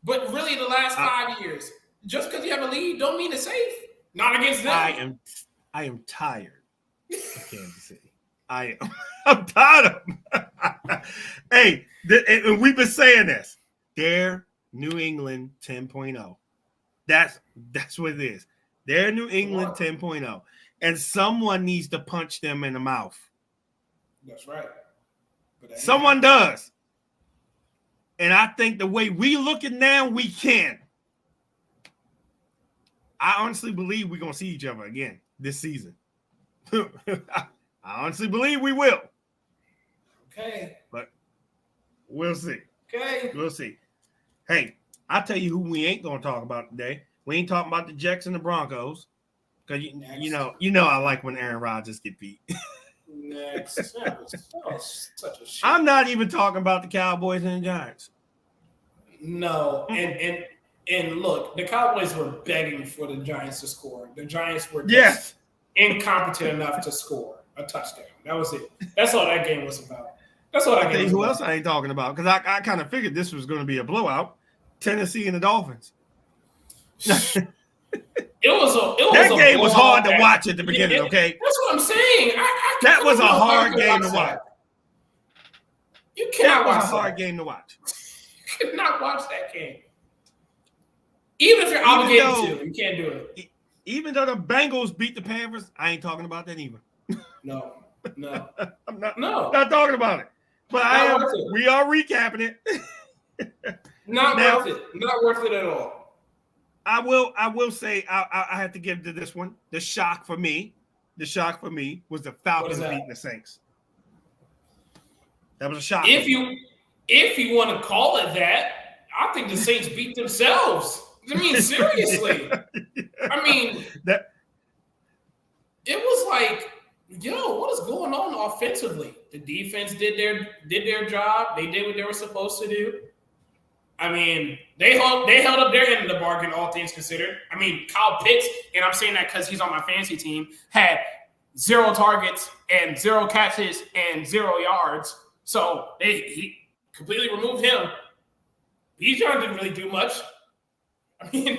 But really the last 5 years. Just because you have a lead don't mean it's safe. Not against them. I am tired of Kansas City. I'm tired of them. Hey, and we've been saying this. They're New England 10.0. That's what it is. They're New England 10.0. And someone needs to punch them in the mouth. That's right. Someone does. And I think the way we looking now, we can. I honestly believe we're going to see each other again this season. I honestly believe we will. Okay. But we'll see. Okay. We'll see. Hey, I'll tell you who we ain't going to talk about today. We ain't talking about the Jets and the Broncos. Because you know I like when Aaron Rodgers get beat. Next. That was such a shit. I'm not even talking about the Cowboys and the Giants. No. And look, the Cowboys were begging for the Giants to score. The Giants were just incompetent enough to score a touchdown. That was it. That's all that game was about. That's all that game was about. Who else I ain't talking about? Because I kind of figured this was going to be a blowout. Tennessee and the Dolphins. That game was hard to watch at the beginning, okay? That's what I'm saying. That was a hard game to watch. You cannot watch a hard game to watch. You cannot watch that game. Even if you're obligated to, you can't do it. Even though the Bengals beat the Panthers, I ain't talking about that either. No. I'm not talking about it. But we are recapping it. Not worth it. Not worth it at all. I will say I have to give to this one. The shock for me was the Falcons beating the Saints. That was a shock. If you want to call it that, I think the Saints beat themselves. I mean, seriously. I mean, it was like, yo, what is going on offensively? The defense did their job. They did what they were supposed to do. I mean, they held up their end of the bargain, all things considered. I mean, Kyle Pitts, and I'm saying that because he's on my fantasy team, had 0 targets and 0 catches and 0 yards. So he completely removed him. Bijan didn't really do much. I mean,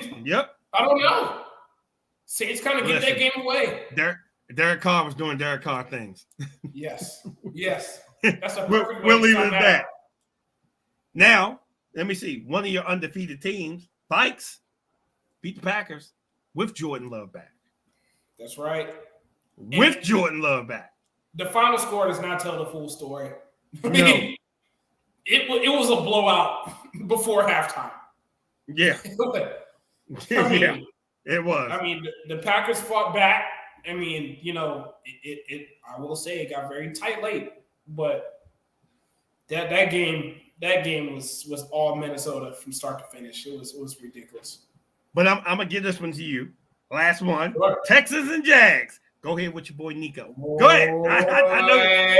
I don't know. Saints kind of give that game away. Derek Carr was doing Derek Carr things. Yes. That's a perfect we'll leave it at that. Now, let me see. One of your undefeated teams, Vikes, beat the Packers with Jordan Love back. That's right. With Jordan Love back. The final score does not tell the full story. I No. mean, it was a blowout before halftime. Yeah. It was. I mean, the Packers fought back. I mean, I will say it got very tight late, but that game was all Minnesota from start to finish. It was ridiculous. But I'm gonna give this one to you. Last one. Sure. Texans and Jags. Go ahead with your boy Nico. Go ahead. I know.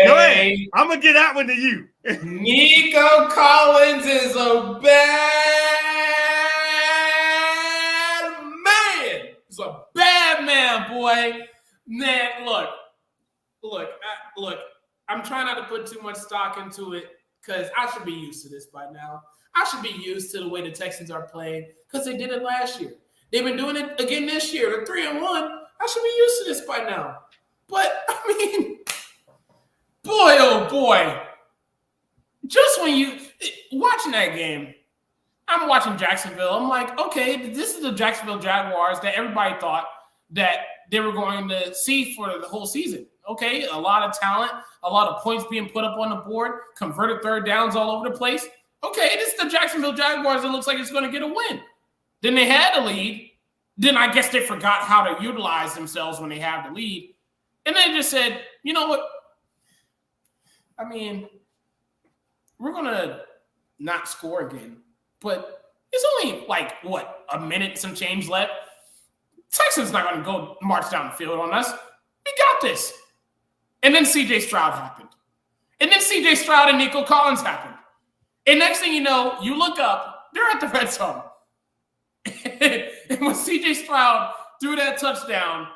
Go ahead. I'm gonna give that one to you. Nico Collins is a bad man. He's a bad man, boy. Man, look. I'm trying not to put too much stock into it because I should be used to this by now. I should be used to the way the Texans are playing because they did it last year. They've been doing it again this year. They're 3-1. I should be used to this by now. But, I mean, boy, oh boy. Just when you – watching that game, I'm watching Jacksonville. I'm like, okay, this is the Jacksonville Jaguars that everybody thought that they were going to see for the whole season. Okay, a lot of talent, a lot of points being put up on the board, converted third downs all over the place. Okay, this is the Jacksonville Jaguars that looks like it's going to get a win. Then they had a lead. Then I guess they forgot how to utilize themselves when they have the lead. And they just said, you know what? I mean, we're going to not score again. But it's only like, what, a minute, some change left? Texans not going to go march down the field on us. We got this. And then C.J. Stroud happened. And then C.J. Stroud and Nico Collins happened. And next thing you know, you look up, they're at the red zone. And when C.J. Stroud threw that touchdown,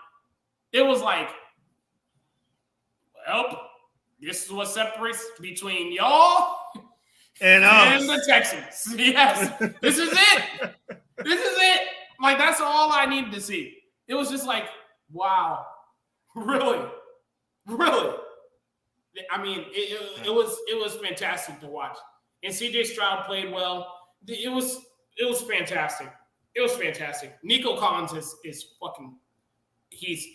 it was like, well, this is what separates between y'all and the Texans. Yes, this is it. This is it. Like, that's all I needed to see. It was just like, wow, really? I mean, it was fantastic to watch. And C.J. Stroud played well. It was fantastic. It was fantastic. Nico Collins is fucking. He's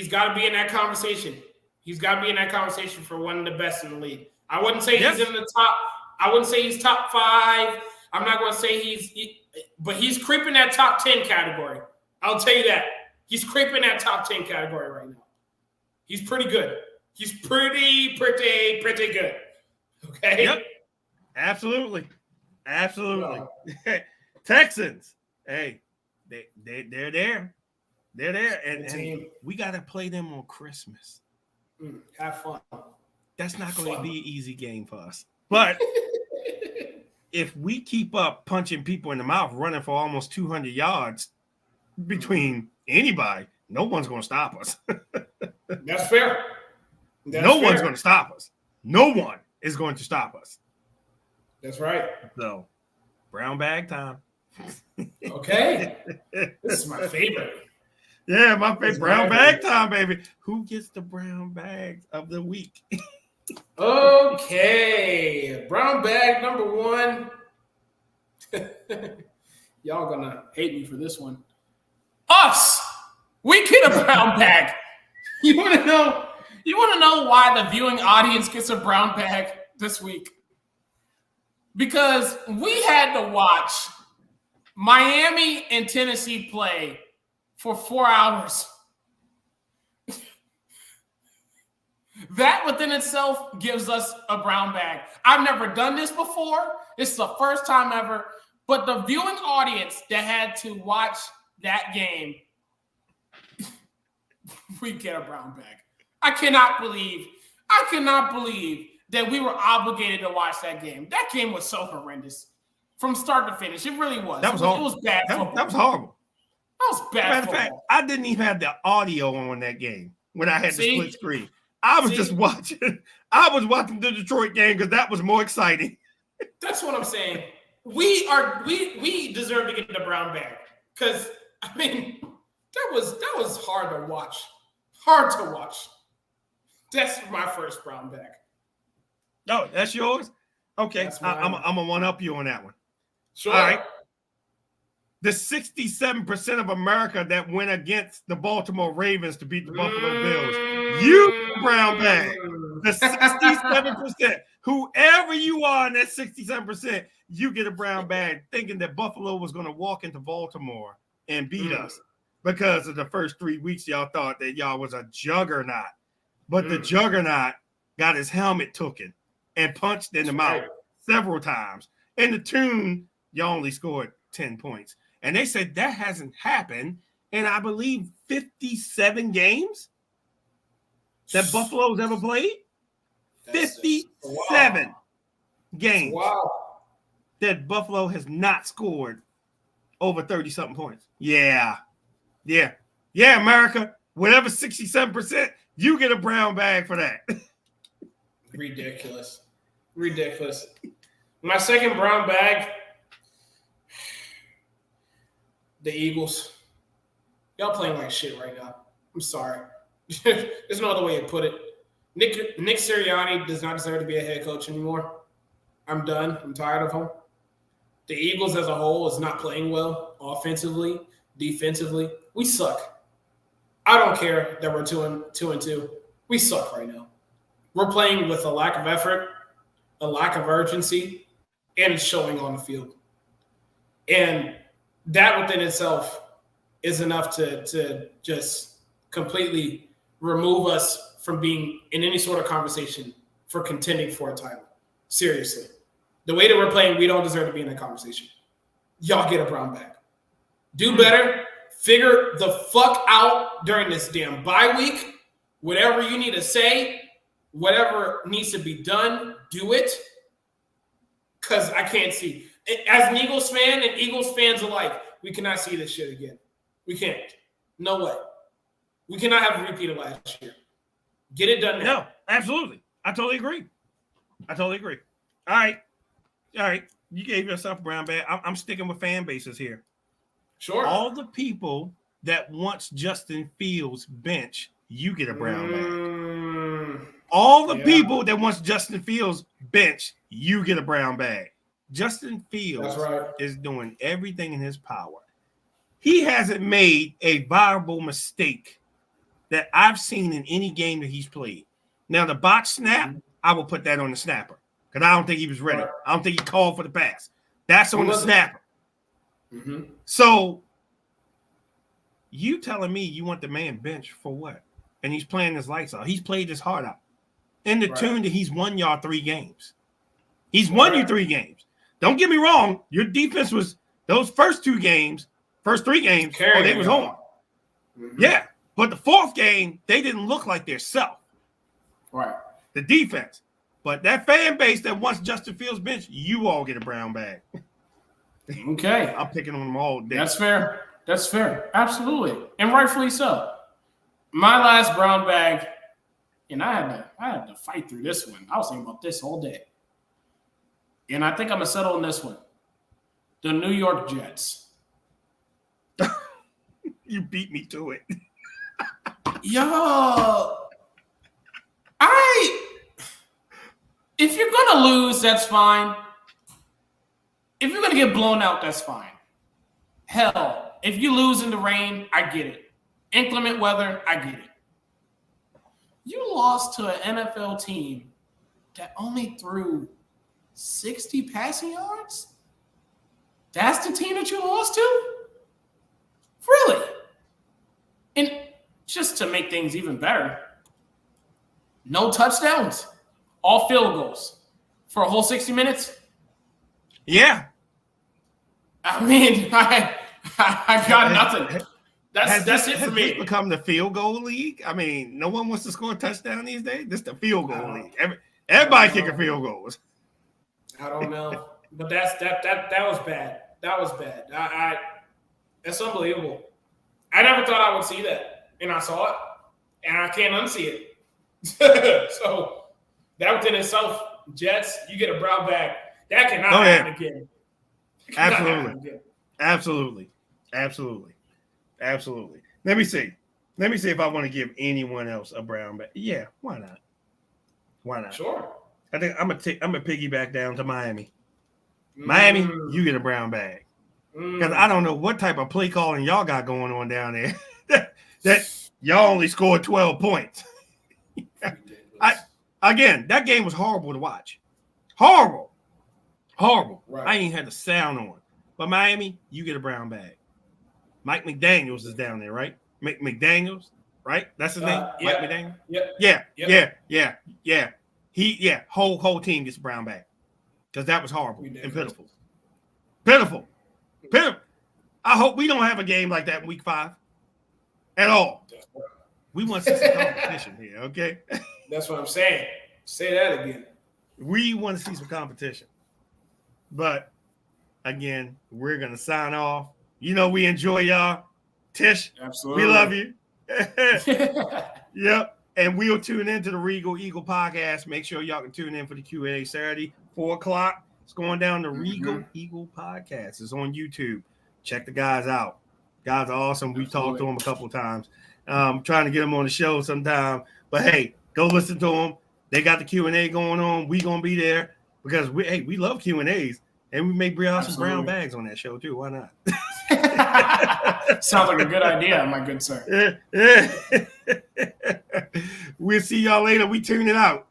got to be in that conversation. He's got to be in that conversation for one of the best in the league. I wouldn't say he's in the top. I wouldn't say he's top 5. I'm not going to say but he's creeping that top 10 category. I'll tell you that. He's creeping that top 10 category right now. He's pretty good. He's pretty good. Okay. Yep. Absolutely. Texans. Hey, they're there. They're there, and we got to play them on Christmas. Have fun. That's not going to be an easy game for us. But if we keep up punching people in the mouth, running for almost 200 yards between anybody, no one's going to stop us. That's fair. No one's going to stop us. No one is going to stop us. That's right. So, brown bag time. Okay. This is my favorite. Yeah, my favorite. Brown bag time, baby. Who gets the brown bags of the week? Okay. Brown bag number 1. Y'all gonna hate me for this one. Us! We get a brown bag. You wanna know why the viewing audience gets a brown bag this week? Because we had to watch Miami and Tennessee play for 4 hours. That within itself gives us a brown bag. I've never done this before. This is the first time ever. But the viewing audience that had to watch that game, we get a brown bag. I cannot believe that we were obligated to watch that game. That game was so horrendous from start to finish. It really was. That was horrible. It was bad football. That was horrible. That was bad Matter of fact, I didn't even have the audio on that game when I had the split screen. I was just watching. I was watching the Detroit game because that was more exciting. That's what I'm saying. We deserve to get the brown bag because I mean that was hard to watch. Hard to watch. That's my first brown bag. No, that's yours? Okay. I'm gonna one up you on that one. Sure. All right. The 67% of America that went against the Baltimore Ravens to beat the Buffalo Bills, you brown bag. The 67%, whoever you are in that 67%, you get a brown bag, thinking that Buffalo was going to walk into Baltimore and beat us because of the first 3 weeks. Y'all thought that y'all was a juggernaut, but the juggernaut got his helmet taken and punched in the mouth several times. In the tune, y'all only scored 10 points. And they said that hasn't happened in, I believe, 57 games that Buffalo's ever played. 57 games that Buffalo has not scored over 30-something points. Yeah, America, whatever 67%, you get a brown bag for that. Ridiculous. My second brown bag, the Eagles. Y'all playing like shit right now. I'm sorry. There's no other way to put it. Nick Sirianni does not deserve to be a head coach anymore. I'm done. I'm tired of him. The Eagles as a whole is not playing well offensively, defensively. We suck. I don't care that we're 2-2. We suck right now. We're playing with a lack of effort, a lack of urgency, and it's showing on the field. And that within itself is enough to just completely remove us from being in any sort of conversation for contending for a title. Seriously. The way that we're playing, we don't deserve to be in that conversation. Y'all get a brown bag. Do better. Figure the fuck out during this damn bye week. Whatever you need to say, whatever needs to be done, do it. Because I can't see. As an Eagles fan and Eagles fans alike, we cannot see this shit again. We can't. No way. We cannot have a repeat of last year. Get it done now. No, absolutely. I totally agree. All right. You gave yourself a brown bag. I'm sticking with fan bases here. Sure. All the people that wants Justin Fields bench, you get a brown bag. All the people that wants Justin Fields bench, you get a brown bag. Justin Fields is doing everything in his power. He hasn't made a viable mistake that I've seen in any game that he's played. Now, the botch snap, I will put that on the snapper because I don't think he was ready. I don't think he called for the pass. That's on the snapper. So you telling me you want the man bench for what? And he's playing his lights out. He's played his heart out. In the tune that he's won y'all 3 games. He's won you 3 games. Don't get me wrong. Your defense was Those first three games, they was on. Mhm. Yeah, but the fourth game, they didn't look like their self. Right. The defense. But that fan base that wants Justin Fields bench, you all get a brown bag. Okay. I'm picking on them all day. That's fair. That's fair. Absolutely. And rightfully so. My last brown bag, and I had to fight through this one. I was thinking about this all day. And I think I'm going to settle on this one. The New York Jets. You beat me to it. Yo. If you're going to lose, that's fine. If you're going to get blown out, that's fine. Hell, if you lose in the rain, I get it. Inclement weather, I get it. You lost to an NFL team that only threw 60 passing yards? That's the team that you lost to? Really? And just to make things even better, no touchdowns, all field goals for a whole 60 minutes? Yeah. I mean, I got nothing. That's it for me. This become the field goal league? I mean, no one wants to score a touchdown these days. This is the field goal league. Everybody kicking field goals. I don't know, but that was bad. That was bad. That's unbelievable. I never thought I would see that, and I saw it, and I can't unsee it. So that within itself, Jets, you get a brown bag. That cannot happen again. Absolutely. Let me see if I want to give anyone else a brown bag. Yeah, why not? Sure. I think I'm gonna piggyback down to Miami. Miami, you get a brown bag. Because I don't know what type of play calling y'all got going on down there. that y'all only scored 12 points. Again, that game was horrible to watch. Horrible. Right. I ain't had the sound on. But Miami, you get a brown bag. Mike McDaniels is down there, right? McDaniels, right? That's his name? Yeah. Mike McDaniels? Yeah. Whole team gets a brown bag. Because that was horrible and pitiful. Pitiful. I hope we don't have a game like that in week 5 at all. We want to see some competition here, okay? That's what I'm saying. Say that again. We want to see some competition. But, again, we're going to sign off. You know we enjoy y'all. Tish, absolutely. We love you. Yep. And we'll tune into the Regal Eagle podcast. Make sure y'all can tune in for the Q&A Saturday, 4 o'clock. It's going down the Regal Eagle podcast. It's on YouTube. Check the guys out. Guys are awesome. We talked to them a couple of times. Trying to get them on the show sometime. But, hey, go listen to them. They got the Q&A going on. We going to be there because, we love Q&As. And we may bring out some brown bags on that show, too. Why not? Sounds like a good idea, my good sir. We'll see y'all later. We tune it out.